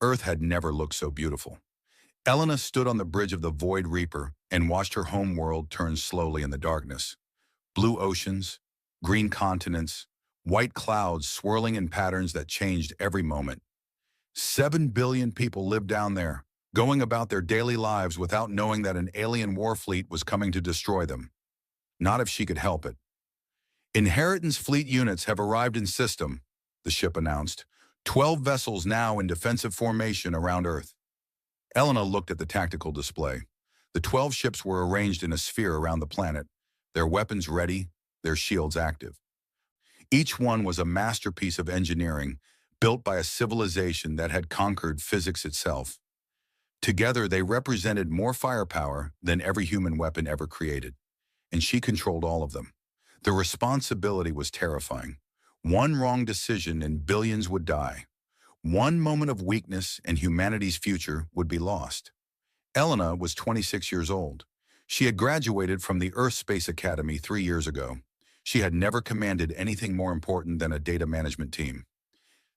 Earth had never looked so beautiful. Elena stood on the bridge of the Void Reaper and watched her home world turn slowly in the darkness. Blue oceans, green continents, white clouds swirling in patterns that changed every moment. 7 billion people lived down there, going about their daily lives without knowing that an alien war fleet was coming to destroy them. Not if she could help it. "Inheritance fleet units have arrived in system," the ship announced. 12 vessels now in defensive formation around Earth. Elena looked at the tactical display. The 12 ships were arranged in a sphere around the planet, their weapons ready, their shields active. Each one was a masterpiece of engineering, built by a civilization that had conquered physics itself. Together, they represented more firepower than every human weapon ever created, and she controlled all of them. The responsibility was terrifying. One wrong decision and billions would die. One moment of weakness and humanity's future would be lost. Elena was 26 years old. She had graduated from the Earth Space Academy 3 years ago. She had never commanded anything more important than a data management team.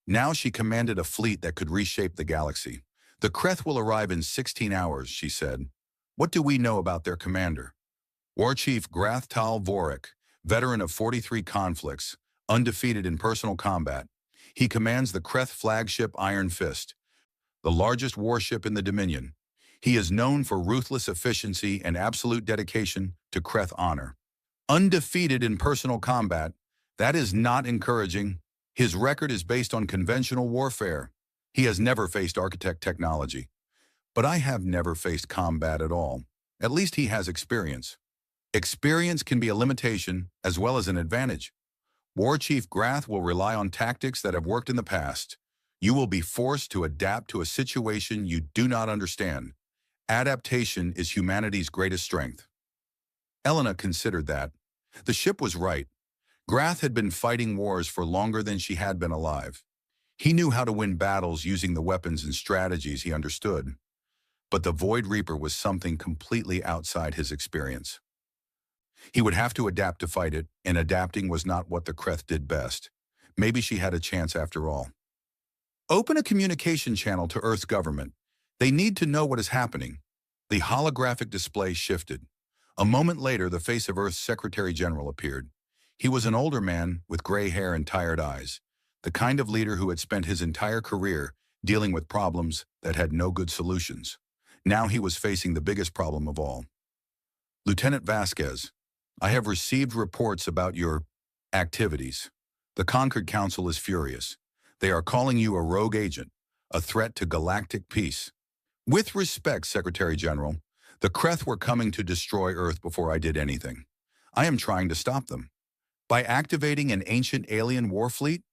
Now she commanded a fleet that could reshape the galaxy. "The Kreth will arrive in 16 hours, she said. "What do we know about their commander?" "War Chief Grath Tal Vorik, veteran of 43 conflicts, undefeated in personal combat. He commands the Kreth flagship Iron Fist, the largest warship in the Dominion. He is known for ruthless efficiency and absolute dedication to Kreth honor. Undefeated in personal combat, that is not encouraging. His record is based on conventional warfare. He has never faced architect technology. But I have never faced combat at all. At least he has experience. Experience can be a limitation as well as an advantage. War Chief Grath will rely on tactics that have worked in the past. You will be forced to adapt to a situation you do not understand. Adaptation is humanity's greatest strength." Elena considered that. The ship was right. Grath had been fighting wars for longer than she had been alive. He knew how to win battles using the weapons and strategies he understood. But the Void Reaper was something completely outside his experience. He would have to adapt to fight it, and adapting was not what the Kreth did best. Maybe she had a chance after all. "Open a communication channel to Earth's government. They need to know what is happening." The holographic display shifted. A moment later, the face of Earth's Secretary General appeared. He was an older man with gray hair and tired eyes, the kind of leader who had spent his entire career dealing with problems that had no good solutions. Now he was facing the biggest problem of all. "Lieutenant Vasquez, I have received reports about your activities. The Concord Council is furious. They are calling you a rogue agent, a threat to galactic peace. With respect, Secretary General, the Kreth were coming to destroy Earth before I did anything. I am trying to stop them. By activating an ancient alien war fleet?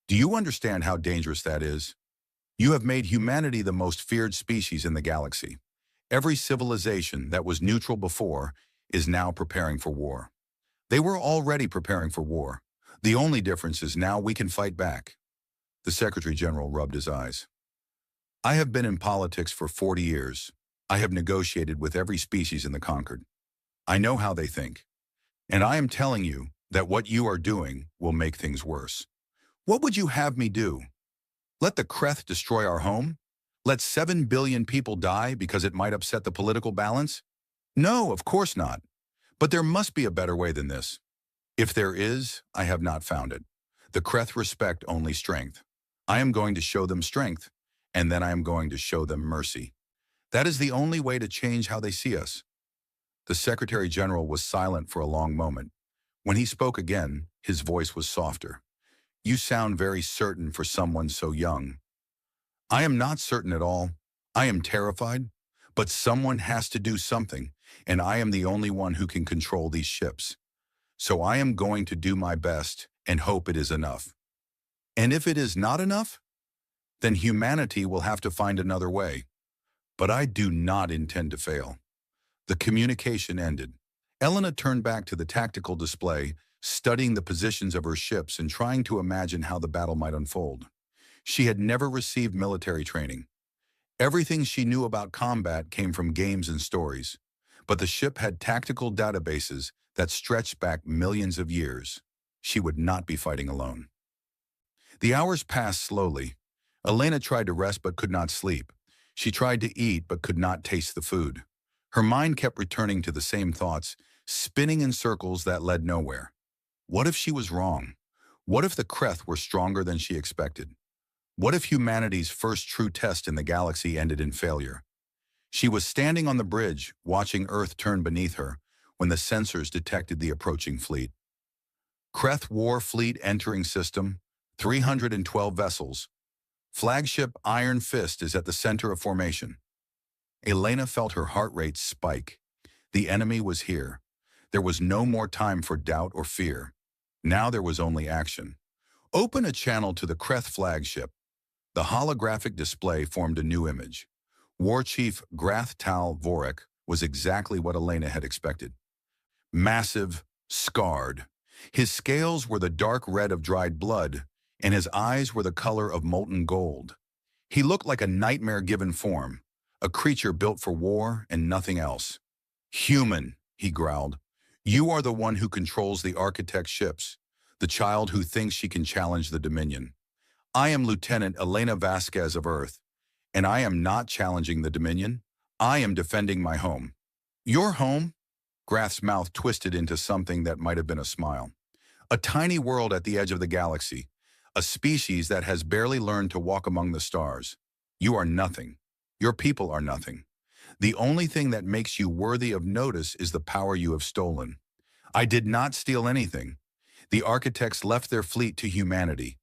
Do you understand how dangerous that is? You have made humanity the most feared species in the galaxy. Every civilization that was neutral before is now preparing for war. They were already preparing for war. The only difference is now we can fight back." The Secretary General rubbed his eyes. "I have been in politics for 40 years. I have negotiated with every species in the Concord. I know how they think. And I am telling you that what you are doing will make things worse. What would you have me do? Let the Kreth destroy our home? Let 7 billion people die because it might upset the political balance? No, of course not. But there must be a better way than this. If there is, I have not found it. The Kreth respect only strength. I am going to show them strength, and then I am going to show them mercy. That is the only way to change how they see us." The Secretary General was silent for a long moment. When he spoke again, his voice was softer. "You sound very certain for someone so young." "I am not certain at all. I am terrified, but someone has to do something, and I am the only one who can control these ships. So I am going to do my best and hope it is enough. And if it is not enough, then humanity will have to find another way. But I do not intend to fail." The communication ended. Elena turned back to the tactical display, studying the positions of her ships and trying to imagine how the battle might unfold. She had never received military training. Everything she knew about combat came from games and stories, but the ship had tactical databases that stretched back millions of years. She would not be fighting alone. The hours passed slowly. Elena tried to rest but could not sleep. She tried to eat but could not taste the food. Her mind kept returning to the same thoughts, spinning in circles that led nowhere. What if she was wrong? What if the Kreth were stronger than she expected? What if humanity's first true test in the galaxy ended in failure? She was standing on the bridge, watching Earth turn beneath her, when the sensors detected the approaching fleet. Kreth War Fleet entering system, 312 vessels. Flagship Iron Fist is at the center of formation. Elena felt her heart rate spike. The enemy was here. There was no more time for doubt or fear. Now there was only action. Open a channel to the Kreth flagship. The holographic display formed a new image. War Chief Grath Tal Vorik was exactly what Elena had expected. Massive, scarred. His scales were the dark red of dried blood, and his eyes were the color of molten gold. He looked like a nightmare-given form, a creature built for war and nothing else. "Human," he growled. "You are the one who controls the Architect's ships, the child who thinks she can challenge the Dominion. I am Lieutenant Elena Vasquez of Earth, and I am not challenging the Dominion. I am defending my home." "Your home?" Grath's mouth twisted into something that might have been a smile. "A tiny world at the edge of the galaxy, a species that has barely learned to walk among the stars. You are nothing. Your people are nothing. The only thing that makes you worthy of notice is the power you have stolen." "I did not steal anything. The Architects left their fleet to humanity.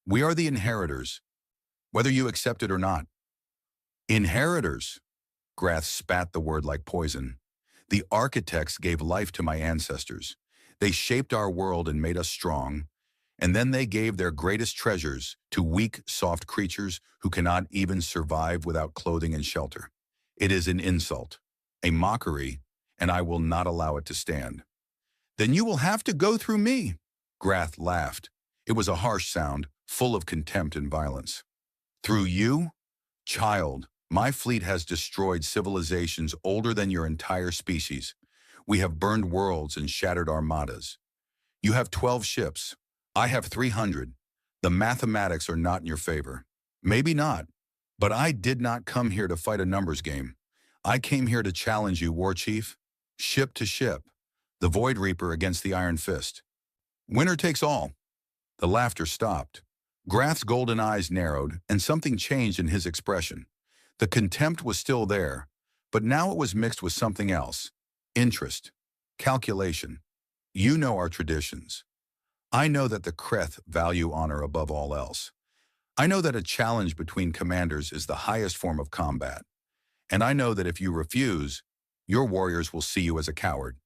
We are the inheritors, whether you accept it or not." "Inheritors?" Grath spat the word like poison. "The Architects gave life to my ancestors. They shaped our world and made us strong, and then they gave their greatest treasures to weak, soft creatures who cannot even survive without clothing and shelter. It is an insult, a mockery, and I will not allow it to stand." "Then you will have to go through me." Grath laughed. It was a harsh sound, full of contempt and violence. "Through you? Child, my fleet has destroyed civilizations older than your entire species. We have burned worlds and shattered armadas. You have 12 ships. I have 300. The mathematics are not in your favor." "Maybe not, but I did not come here to fight a numbers game. I came here to challenge you, War Chief. Ship to ship. The Void Reaper against the Iron Fist. Winner takes all." The laughter stopped. Grath's golden eyes narrowed, and something changed in his expression. The contempt was still there, but now it was mixed with something else. Interest. Calculation. "You know our traditions. I know that the Kreth value honor above all else. I know that a challenge between commanders is the highest form of combat. And I know that if you refuse, your warriors will see you as a coward.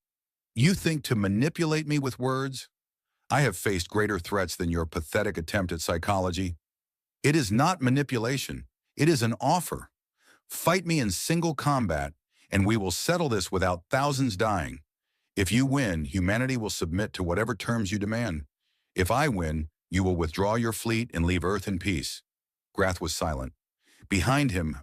You think to manipulate me with words? I have faced greater threats than your pathetic attempt at psychology. It is not manipulation. It is an offer. Fight me in single combat, and we will settle this without thousands dying. If you win, humanity will submit to whatever terms you demand. If I win, you will withdraw your fleet and leave Earth in peace." Grath was silent. Behind him,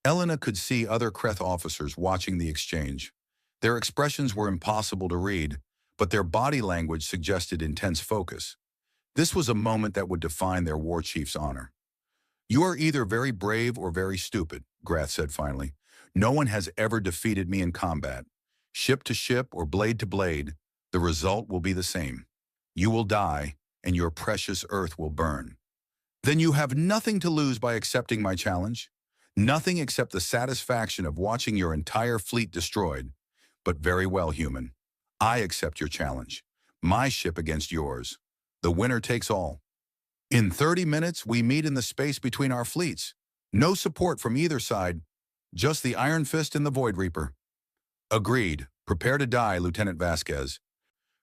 Elena could see other Kreth officers watching the exchange. Their expressions were impossible to read, but their body language suggested intense focus. This was a moment that would define their war chief's honor. "You are either very brave or very stupid," Grath said finally. "No one has ever defeated me in combat. Ship to ship or blade to blade, the result will be the same. You will die, and your precious Earth will burn." Then you have nothing to lose by accepting my challenge. Nothing except the satisfaction of watching your entire fleet destroyed. But very well, human. I accept your challenge. My ship against yours. The winner takes all. In 30 minutes, we meet in the space between our fleets. No support from either side. Just the Iron Fist and the Void Reaper. Agreed. Prepare to die, Lieutenant Vasquez.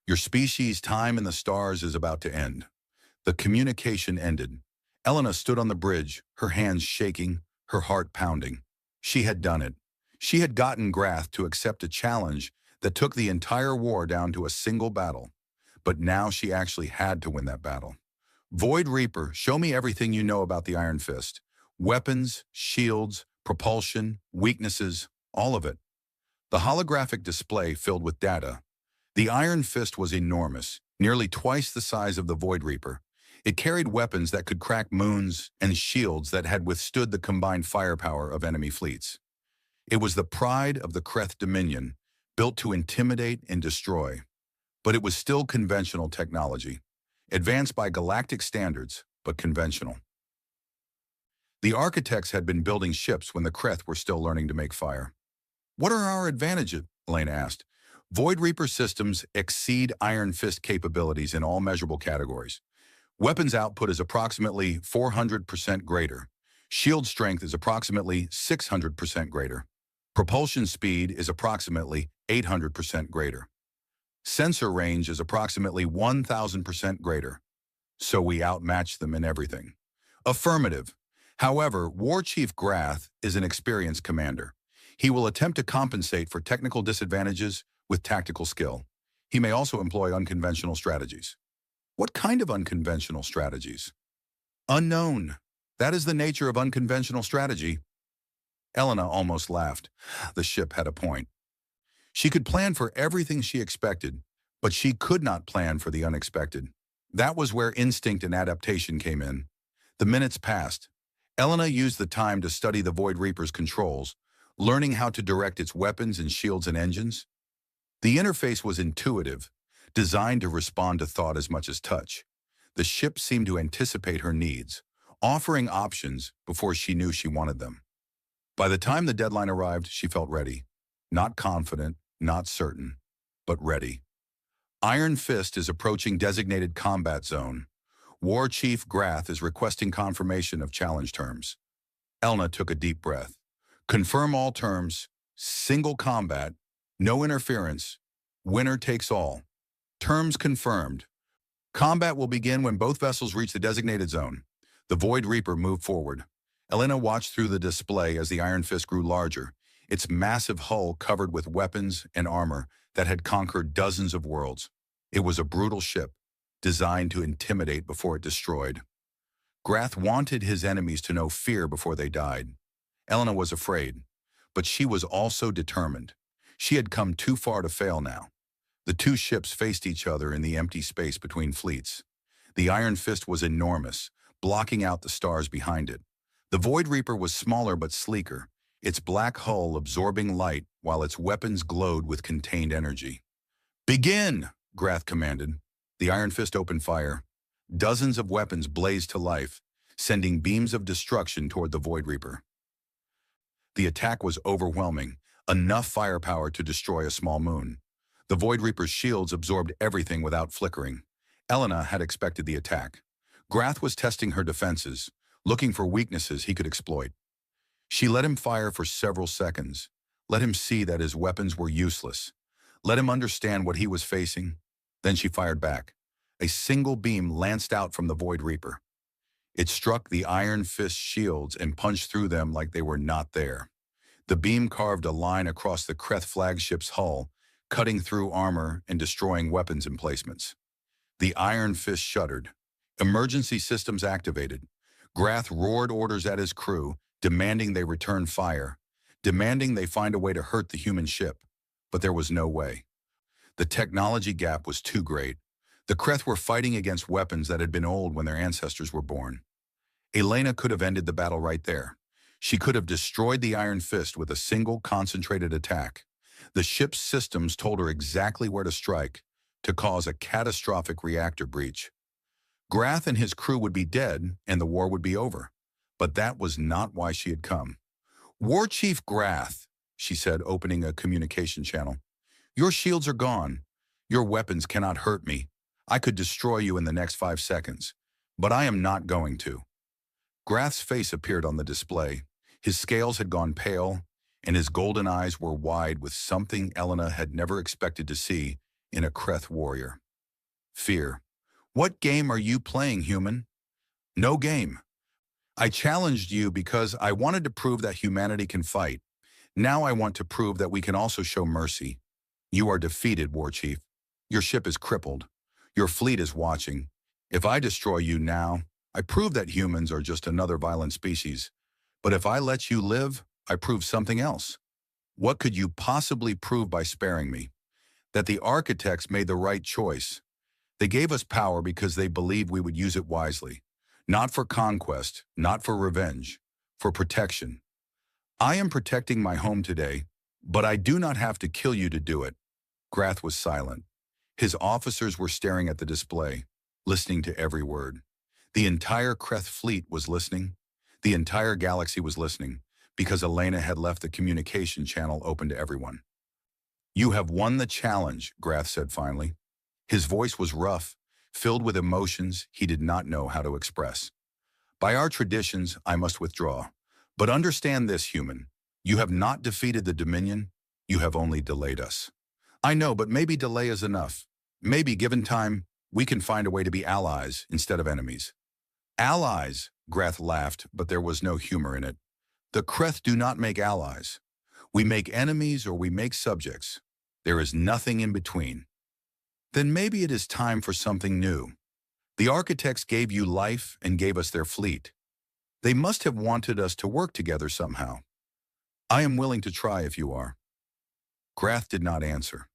Your species' time in the stars is about to end. The communication ended. Elena stood on the bridge, her hands shaking, her heart pounding. She had done it. She had gotten Grath to accept a challenge that took the entire war down to a single battle. But now she actually had to win that battle. Void Reaper, show me everything you know about the Iron Fist. Weapons, shields, propulsion, weaknesses, all of it. The holographic display filled with data. The Iron Fist was enormous, nearly twice the size of the Void Reaper. It carried weapons that could crack moons and shields that had withstood the combined firepower of enemy fleets. It was the pride of the Kreth Dominion, built to intimidate and destroy. But it was still conventional technology, advanced by galactic standards, but conventional. The architects had been building ships when the Kreth were still learning to make fire. What are our advantages? Elena asked. Void Reaper systems exceed Iron Fist capabilities in all measurable categories. Weapons output is approximately 400% greater. Shield strength is approximately 600% greater. Propulsion speed is approximately 800% greater. Sensor range is approximately 1,000% greater. So we outmatch them in everything. Affirmative. However, War Chief Grath is an experienced commander. He will attempt to compensate for technical disadvantages with tactical skill. He may also employ unconventional strategies. What kind of unconventional strategies? Unknown. That is the nature of unconventional strategy. Elena almost laughed. The ship had a point. She could plan for everything she expected, but she could not plan for the unexpected. That was where instinct and adaptation came in. The minutes passed. Elena used the time to study the Void Reaper's controls, learning how to direct its weapons and shields and engines. The interface was intuitive, designed to respond to thought as much as touch. The ship seemed to anticipate her needs, offering options before she knew she wanted them. By the time the deadline arrived, she felt ready. Not confident, not certain, but ready. Iron Fist is approaching designated combat zone. War Chief Grath is requesting confirmation of challenge terms. Elena took a deep breath. Confirm all terms, single combat, no interference, winner takes all. Terms confirmed. Combat will begin when both vessels reach the designated zone. The Void Reaper moved forward. Elena watched through the display as the Iron Fist grew larger, its massive hull covered with weapons and armor that had conquered dozens of worlds. It was a brutal ship, designed to intimidate before it destroyed. Grath wanted his enemies to know fear before they died. Elena was afraid, but she was also determined. She had come too far to fail now. The two ships faced each other in the empty space between fleets. The Iron Fist was enormous, blocking out the stars behind it. The Void Reaper was smaller but sleeker, its black hull absorbing light while its weapons glowed with contained energy. Begin, Grath commanded. The Iron Fist opened fire. Dozens of weapons blazed to life, sending beams of destruction toward the Void Reaper. The attack was overwhelming, enough firepower to destroy a small moon. The Void Reaper's shields absorbed everything without flickering. Elena had expected the attack. Grath was testing her defenses, looking for weaknesses he could exploit. She let him fire for several seconds, let him see that his weapons were useless, let him understand what he was facing. Then she fired back. A single beam lanced out from the Void Reaper. It struck the Iron Fist shields and punched through them like they were not there. The beam carved a line across the Kreth flagship's hull, cutting through armor and destroying weapons emplacements. The Iron Fist shuddered. Emergency systems activated. Grath roared orders at his crew, demanding they return fire, demanding they find a way to hurt the human ship. But there was no way. The technology gap was too great. The Kreth were fighting against weapons that had been old when their ancestors were born. Elena could have ended the battle right there. She could have destroyed the Iron Fist with a single concentrated attack. The ship's systems told her exactly where to strike to cause a catastrophic reactor breach. Grath and his crew would be dead, and the war would be over. But that was not why she had come. "War Chief Grath," she said, opening a communication channel. "Your shields are gone. Your weapons cannot hurt me. I could destroy you in the next 5 seconds. But I am not going to." Grath's face appeared on the display. His scales had gone pale, and his golden eyes were wide with something Elena had never expected to see in a Kreth warrior. Fear. "What game are you playing, human?" "No game. I challenged you because I wanted to prove that humanity can fight. Now I want to prove that we can also show mercy. You are defeated, War Chief. Your ship is crippled. Your fleet is watching. If I destroy you now, I prove that humans are just another violent species. But if I let you live, I prove something else. What could you possibly prove by sparing me? That the architects made the right choice. They gave us power because they believed we would use it wisely. Not for conquest, not for revenge, for protection. I am protecting my home today, but I do not have to kill you to do it." Grath was silent. His officers were staring at the display, listening to every word. The entire Kreth fleet was listening. The entire galaxy was listening, because Elena had left the communication channel open to everyone. "You have won the challenge," Grath said finally. His voice was rough, filled with emotions he did not know how to express. "By our traditions, I must withdraw. But understand this, human. You have not defeated the Dominion. You have only delayed us. I know, but maybe delay is enough. Maybe, given time, we can find a way to be allies instead of enemies." "Allies," Grath laughed, but there was no humor in it. "The Kreth do not make allies. We make enemies or we make subjects. There is nothing in between." "Then maybe it is time for something new. The architects gave you life and gave us their fleet. They must have wanted us to work together somehow. I am willing to try if you are." Grath did not answer.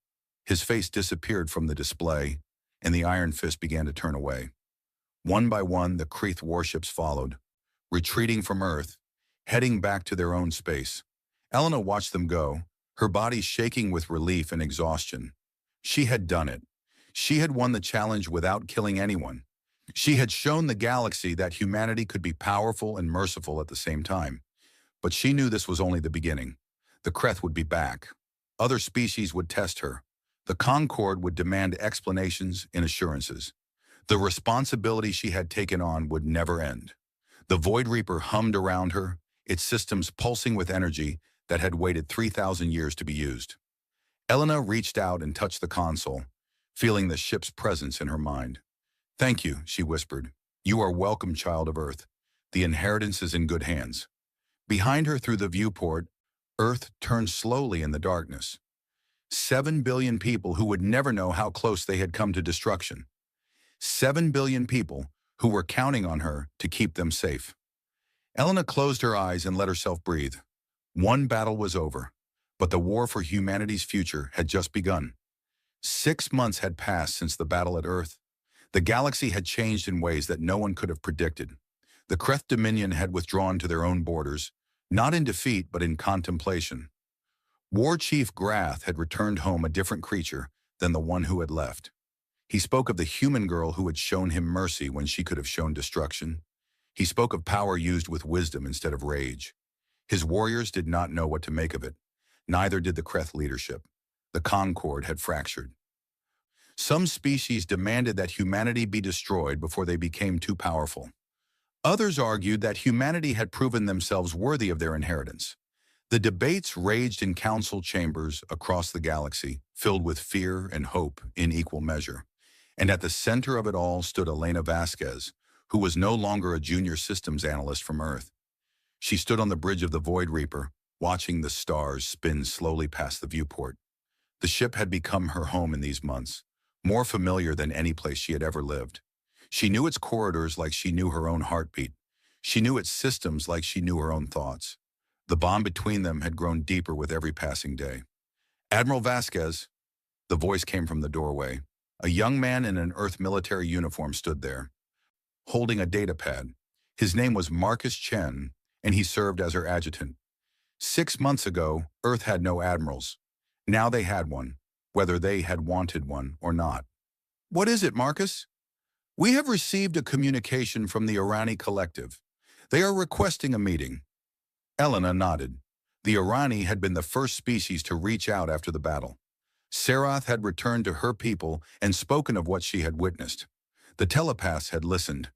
His face disappeared from the display, and the Iron Fist began to turn away. One by one, the Kreth warships followed, retreating from Earth, heading back to their own space. Elena watched them go, her body shaking with relief and exhaustion. She had done it. She had won the challenge without killing anyone. She had shown the galaxy that humanity could be powerful and merciful at the same time. But she knew this was only the beginning. The Kreth would be back. Other species would test her. The Concord would demand explanations and assurances. The responsibility she had taken on would never end. The Void Reaper hummed around her, its systems pulsing with energy that had waited 3,000 years to be used. Elena reached out and touched the console, feeling the ship's presence in her mind. "Thank you," she whispered. "You are welcome, child of Earth. The inheritance is in good hands." Behind her through the viewport, Earth turned slowly in the darkness. 7 billion people who would never know how close they had come to destruction. 7 billion people who were counting on her to keep them safe. Elena closed her eyes and let herself breathe. One battle was over, but the war for humanity's future had just begun. 6 months had passed since the battle at Earth. The galaxy had changed in ways that no one could have predicted. The Kreth Dominion had withdrawn to their own borders, not in defeat but in contemplation. War Chief Grath had returned home a different creature than the one who had left. He spoke of the human girl who had shown him mercy when she could have shown destruction. He spoke of power used with wisdom instead of rage. His warriors did not know what to make of it. Neither did the Kreth leadership. The Concord had fractured. Some species demanded that humanity be destroyed before they became too powerful. Others argued that humanity had proven themselves worthy of their inheritance. The debates raged in council chambers across the galaxy, filled with fear and hope in equal measure. And at the center of it all stood Elena Vasquez, who was no longer a junior systems analyst from Earth. She stood on the bridge of the Void Reaper, watching the stars spin slowly past the viewport. The ship had become her home in these months, more familiar than any place she had ever lived. She knew its corridors like she knew her own heartbeat. She knew its systems like she knew her own thoughts. The bond between them had grown deeper with every passing day. "Admiral Vasquez," the voice came from the doorway. A young man in an Earth military uniform stood there, holding a data pad. His name was Marcus Chen, and he served as her adjutant. 6 months ago, Earth had no admirals. Now they had one, whether they had wanted one or not. "What is it, Marcus?" We have received a communication from the Irani Collective. They are requesting a meeting. Elena nodded. The Irani had been the first species to reach out after the battle. Sarath had returned to her people and spoken of what she had witnessed. The telepaths had listened,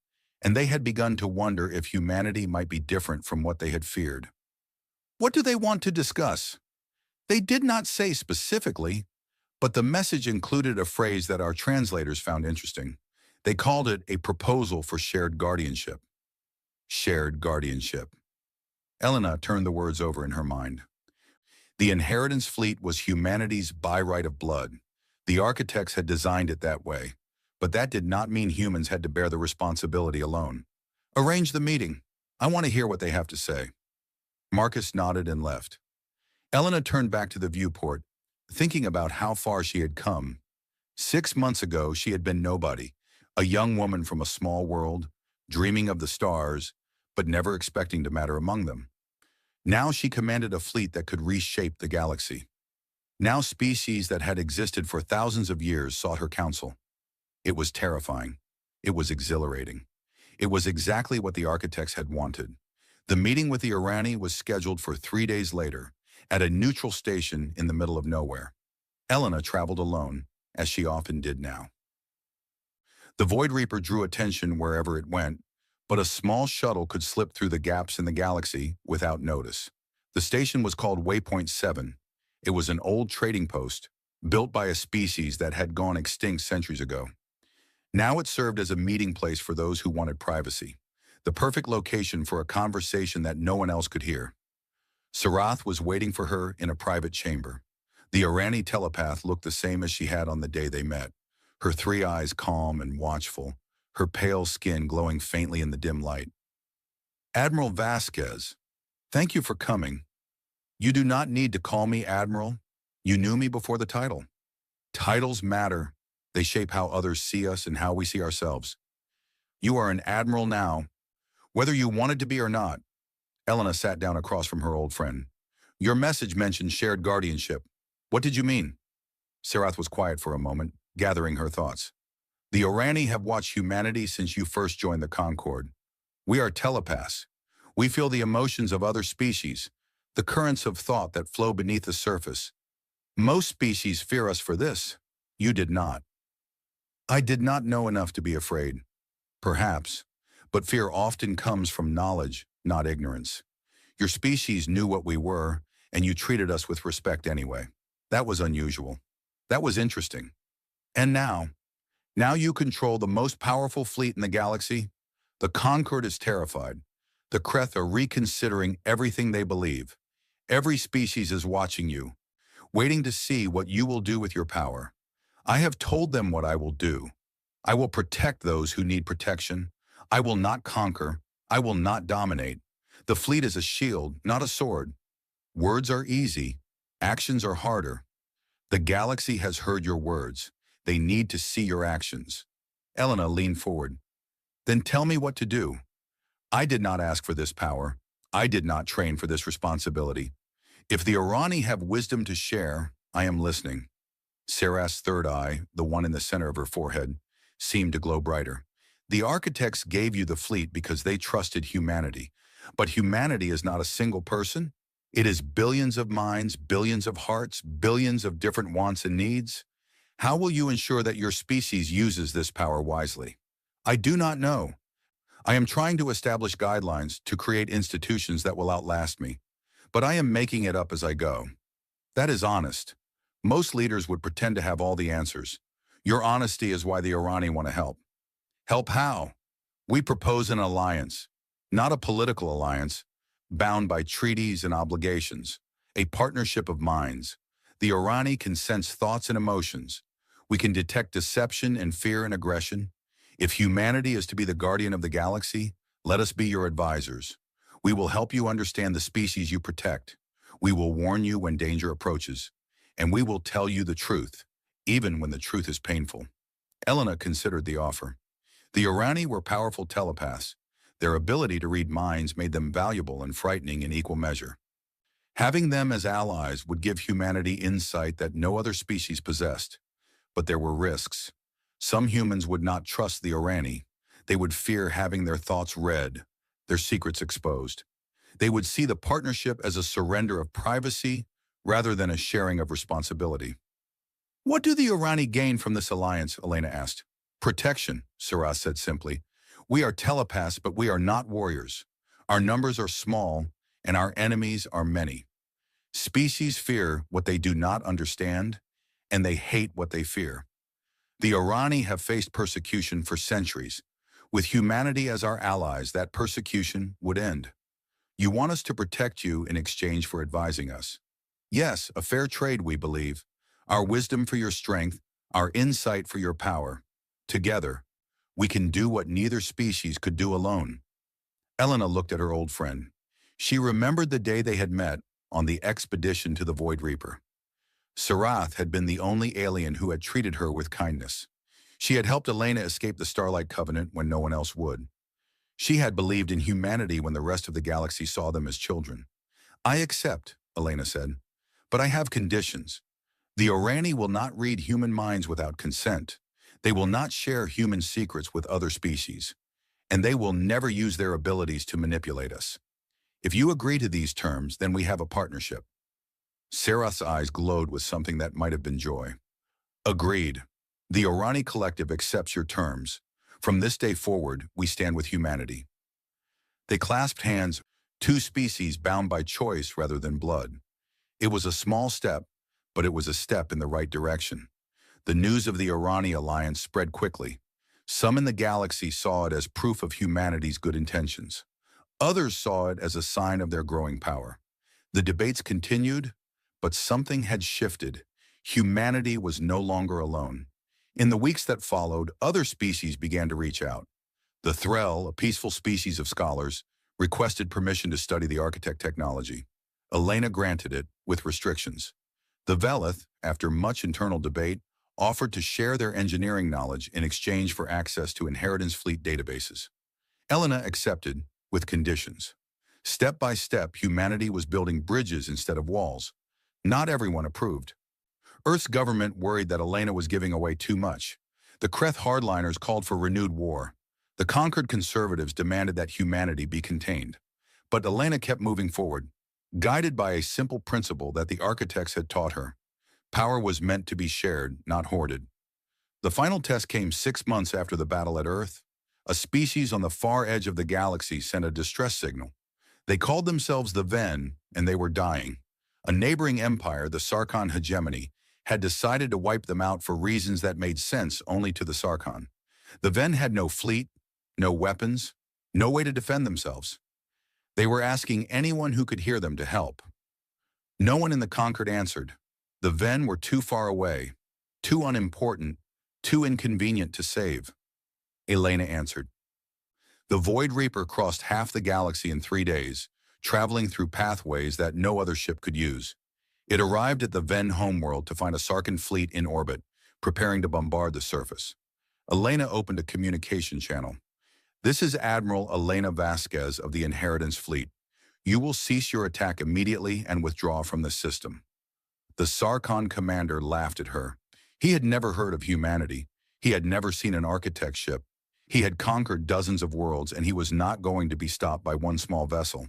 and they had begun to wonder if humanity might be different from what they had feared. What do they want to discuss? They did not say specifically, but the message included a phrase that our translators found interesting. They called it a proposal for shared guardianship. Shared guardianship. Elena turned the words over in her mind. The inheritance fleet was humanity's by right of blood. The architects had designed it that way, but that did not mean humans had to bear the responsibility alone. Arrange the meeting. I want to hear what they have to say. Marcus nodded and left. Elena turned back to the viewport, thinking about how far she had come. 6 months ago, she had been nobody, a young woman from a small world, dreaming of the stars, but never expecting to matter among them. Now she commanded a fleet that could reshape the galaxy. Now species that had existed for thousands of years sought her counsel. It was terrifying. It was exhilarating. It was exactly what the architects had wanted. The meeting with the Irani was scheduled for 3 days later, at a neutral station in the middle of nowhere. Elena traveled alone, as she often did now. The Void Reaper drew attention wherever it went, but a small shuttle could slip through the gaps in the galaxy without notice. The station was called Waypoint 7. It was an old trading post, built by a species that had gone extinct centuries ago. Now it served as a meeting place for those who wanted privacy, the perfect location for a conversation that no one else could hear. Sarath was waiting for her in a private chamber. The Irani telepath looked the same as she had on the day they met, her 3 eyes calm and watchful, her pale skin glowing faintly in the dim light. Admiral Vasquez, thank you for coming. You do not need to call me Admiral. You knew me before the title. Titles matter. They shape how others see us and how we see ourselves. You are an Admiral now, whether you wanted to be or not. Elena sat down across from her old friend. Your message mentioned shared guardianship. What did you mean? Sarath was quiet for a moment, gathering her thoughts. The Irani have watched humanity since you first joined the Concord. We are telepaths. We feel the emotions of other species, the currents of thought that flow beneath the surface. Most species fear us for this. You did not. I did not know enough to be afraid. Perhaps, but fear often comes from knowledge, not ignorance. Your species knew what we were, and you treated us with respect anyway. That was unusual. That was interesting. And now you control the most powerful fleet in the galaxy. The Concord is terrified. The Kreth are reconsidering everything they believe. Every species is watching you, waiting to see what you will do with your power. I have told them what I will do. I will protect those who need protection. I will not conquer. I will not dominate. The fleet is a shield, not a sword. Words are easy. Actions are harder. The galaxy has heard your words. They need to see your actions. Elena leaned forward. Then tell me what to do. I did not ask for this power. I did not train for this responsibility. If the Irani have wisdom to share, I am listening. Sarath's third eye, the one in the center of her forehead, seemed to glow brighter. The architects gave you the fleet because they trusted humanity. But humanity is not a single person. It is billions of minds, billions of hearts, billions of different wants and needs. How will you ensure that your species uses this power wisely? I do not know. I am trying to establish guidelines to create institutions that will outlast me, but I am making it up as I go. That is honest. Most leaders would pretend to have all the answers. Your honesty is why the Irani want to help. Help how? We propose an alliance, not a political alliance, bound by treaties and obligations, a partnership of minds. The Irani can sense thoughts and emotions. We can detect deception and fear and aggression. If humanity is to be the guardian of the galaxy, let us be your advisors. We will help you understand the species you protect. We will warn you when danger approaches. And we will tell you the truth, even when the truth is painful. Elena considered the offer. The Irani were powerful telepaths. Their ability to read minds made them valuable and frightening in equal measure. Having them as allies would give humanity insight that no other species possessed. But there were risks. Some humans would not trust the Orani. They would fear having their thoughts read, their secrets exposed. They would see the partnership as a surrender of privacy rather than a sharing of responsibility. What do the Orani gain from this alliance? Elena asked. Protection, Saras said simply. We are telepaths, but we are not warriors. Our numbers are small, and our enemies are many. Species fear what they do not understand, and they hate what they fear. The Orani have faced persecution for centuries. With humanity as our allies, that persecution would end. You want us to protect you in exchange for advising us. Yes, a fair trade, we believe. Our wisdom for your strength, our insight for your power. Together, we can do what neither species could do alone. Elena looked at her old friend. She remembered the day they had met on the expedition to the Void Reaper. Sarath had been the only alien who had treated her with kindness. She had helped Elena escape the Starlight Covenant when no one else would. She had believed in humanity when the rest of the galaxy saw them as children. I accept, Elena said, but I have conditions. The Orani will not read human minds without consent. They will not share human secrets with other species. And they will never use their abilities to manipulate us. If you agree to these terms, then we have a partnership. Sarath's eyes glowed with something that might have been joy. Agreed. The Orani Collective accepts your terms. From this day forward, we stand with humanity. They clasped hands, two species bound by choice rather than blood. It was a small step, but it was a step in the right direction. The news of the Orani alliance spread quickly. Some in the galaxy saw it as proof of humanity's good intentions. Others saw it as a sign of their growing power. The debates continued, but something had shifted. Humanity was no longer alone. In the weeks that followed, other species began to reach out. The Threll, a peaceful species of scholars, requested permission to study the architect technology. Elena granted it, with restrictions. The Velith, after much internal debate, offered to share their engineering knowledge in exchange for access to Inheritance Fleet databases. Elena accepted, with conditions. Step by step, humanity was building bridges instead of walls. Not everyone approved. Earth's government worried that Elena was giving away too much. The Kreth hardliners called for renewed war. The conquered conservatives demanded that humanity be contained. But Elena kept moving forward, guided by a simple principle that the architects had taught her. Power was meant to be shared, not hoarded. The final test came 6 months after the battle at Earth. A species on the far edge of the galaxy sent a distress signal. They called themselves the Ven, and they were dying. A neighboring empire, the Sarkhan hegemony, had decided to wipe them out for reasons that made sense only to the Sarkhan. The Ven had no fleet, no weapons, no way to defend themselves. They were asking anyone who could hear them to help. No one in the conquered answered. The Ven were too far away, too unimportant, too inconvenient to save. Elena answered. The Void Reaper crossed half the galaxy in 3 days, traveling through pathways that no other ship could use. It arrived at the Ven homeworld to find a Sarkhan fleet in orbit, preparing to bombard the surface. Elena opened a communication channel. This is Admiral Elena Vasquez of the Inheritance Fleet. You will cease your attack immediately and withdraw from the system. The Sarkhan commander laughed at her. He had never heard of humanity. He had never seen an architect ship. He had conquered dozens of worlds, and he was not going to be stopped by one small vessel.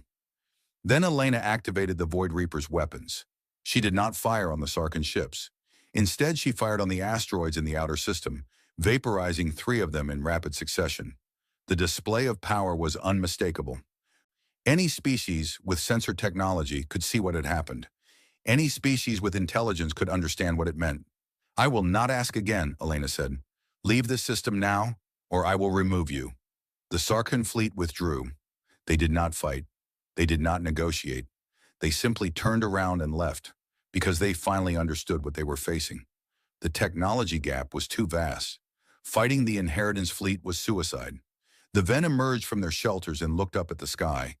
Then Elena activated the Void Reaper's weapons. She did not fire on the Sarkhan ships. Instead, she fired on the asteroids in the outer system, vaporizing 3 of them in rapid succession. The display of power was unmistakable. Any species with sensor technology could see what had happened. Any species with intelligence could understand what it meant. I will not ask again, Elena said. Leave this system now, or I will remove you. The Sarkhan fleet withdrew. They did not fight. They did not negotiate. They simply turned around and left, because they finally understood what they were facing. The technology gap was too vast. Fighting the Inheritance Fleet was suicide. The Ven emerged from their shelters and looked up at the sky.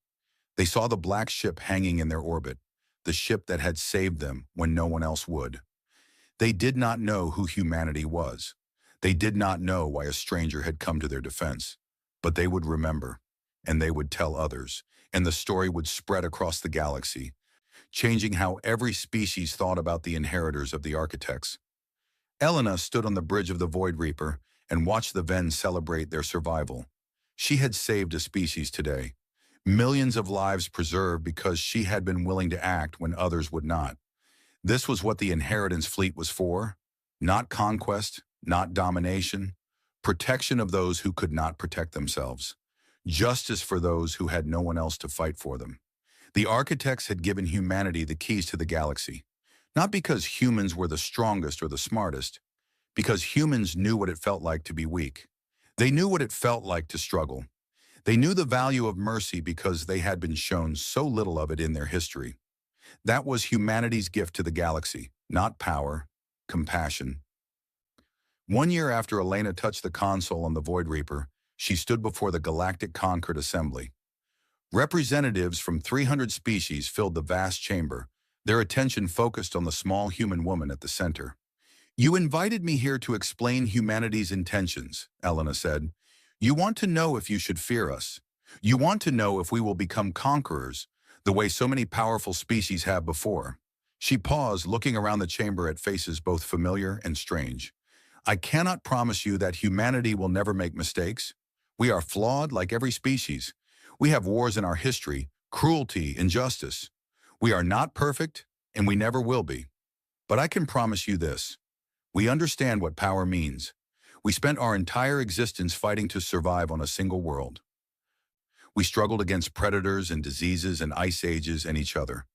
They saw the black ship hanging in their orbit, the ship that had saved them when no one else would. They did not know who humanity was. They did not know why a stranger had come to their defense. But they would remember, and they would tell others, and the story would spread across the galaxy, changing how every species thought about the inheritors of the architects. Elena stood on the bridge of the Void Reaper and watched the Ven celebrate their survival. She had saved a species today. Millions of lives preserved because she had been willing to act when others would not. This was what the Inheritance Fleet was for. Not conquest, not domination. Protection of those who could not protect themselves. Justice for those who had no one else to fight for them. The architects had given humanity the keys to the galaxy. Not because humans were the strongest or the smartest, because humans knew what it felt like to be weak. They knew what it felt like to struggle. They knew the value of mercy because they had been shown so little of it in their history. That was humanity's gift to the galaxy, not power, compassion. 1 year after Elena touched the console on the Void Reaper, she stood before the Galactic Concord Assembly. Representatives from 300 species filled the vast chamber, their attention focused on the small human woman at the center. "You invited me here to explain humanity's intentions," Elena said. "You want to know if you should fear us. You want to know if we will become conquerors, the way so many powerful species have before." She paused, looking around the chamber at faces both familiar and strange. "I cannot promise you that humanity will never make mistakes. We are flawed like every species. We have wars in our history, cruelty, injustice. We are not perfect, and we never will be. But I can promise you this. We understand what power means. We spent our entire existence fighting to survive on a single world. We struggled against predators and diseases and ice ages and each other.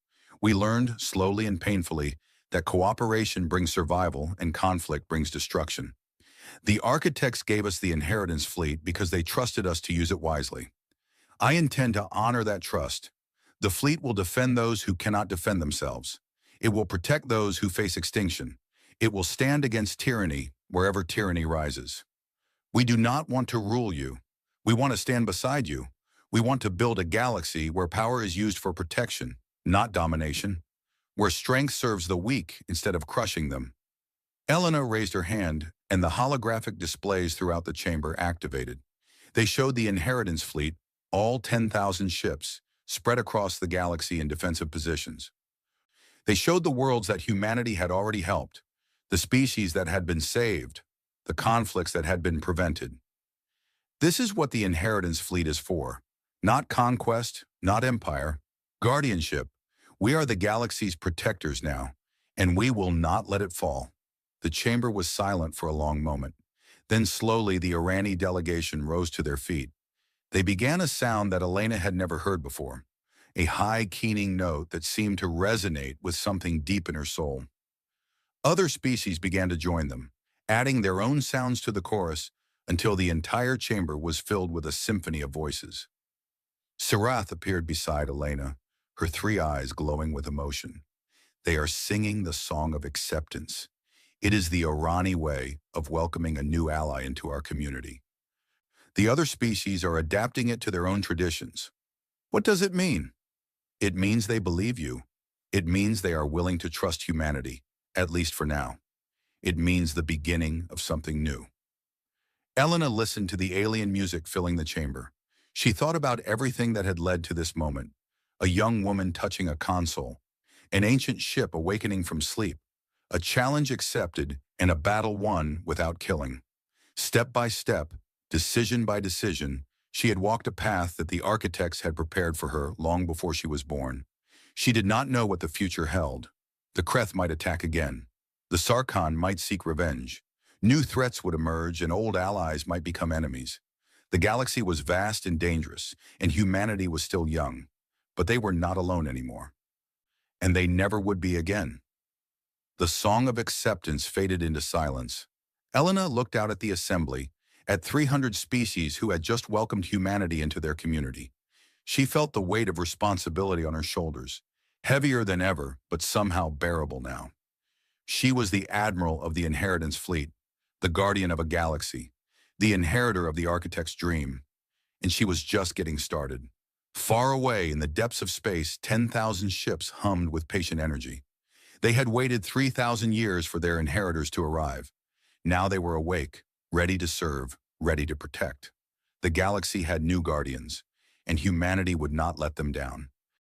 We learned, slowly and painfully, that cooperation brings survival and conflict brings destruction. The architects gave us the Inheritance Fleet because they trusted us to use it wisely. I intend to honor that trust. The fleet will defend those who cannot defend themselves. It will protect those who face extinction. It will stand against tyranny wherever tyranny rises. We do not want to rule you. We want to stand beside you. We want to build a galaxy where power is used for protection, not domination, where strength serves the weak instead of crushing them." Elena raised her hand, and the holographic displays throughout the chamber activated. They showed the Inheritance Fleet, all 10,000 ships, spread across the galaxy in defensive positions. They showed the worlds that humanity had already helped, the species that had been saved, the conflicts that had been prevented. This is what the Inheritance Fleet is for. Not conquest, not empire, guardianship. We are the galaxy's protectors now, and we will not let it fall. The chamber was silent for a long moment. Then slowly the Irani delegation rose to their feet. They began a sound that Elena had never heard before, a high, keening note that seemed to resonate with something deep in her soul. Other species began to join them, adding their own sounds to the chorus until the entire chamber was filled with a symphony of voices. Sarath appeared beside Elena, her 3 eyes glowing with emotion. They are singing the song of acceptance. It is the Irani way of welcoming a new ally into our community. The other species are adapting it to their own traditions. What does it mean? It means they believe you. It means they are willing to trust humanity, at least for now. It means the beginning of something new. Elena listened to the alien music filling the chamber. She thought about everything that had led to this moment. A young woman touching a console, an ancient ship awakening from sleep, a challenge accepted, and a battle won without killing. Step by step, decision by decision, she had walked a path that the architects had prepared for her long before she was born. She did not know what the future held. The Kreth might attack again. The Sarkhan might seek revenge. New threats would emerge and old allies might become enemies. The galaxy was vast and dangerous, and humanity was still young. But they were not alone anymore. And they never would be again. The song of acceptance faded into silence. Elena looked out at the assembly, at 300 species who had just welcomed humanity into their community. She felt the weight of responsibility on her shoulders, heavier than ever, but somehow bearable now. She was the admiral of the Inheritance Fleet, the guardian of a galaxy, the inheritor of the architect's dream. And she was just getting started. Far away in the depths of space, 10,000 ships hummed with patient energy. They had waited 3,000 years for their inheritors to arrive. Now they were awake, ready to serve, ready to protect. The galaxy had new guardians, and humanity would not let them down.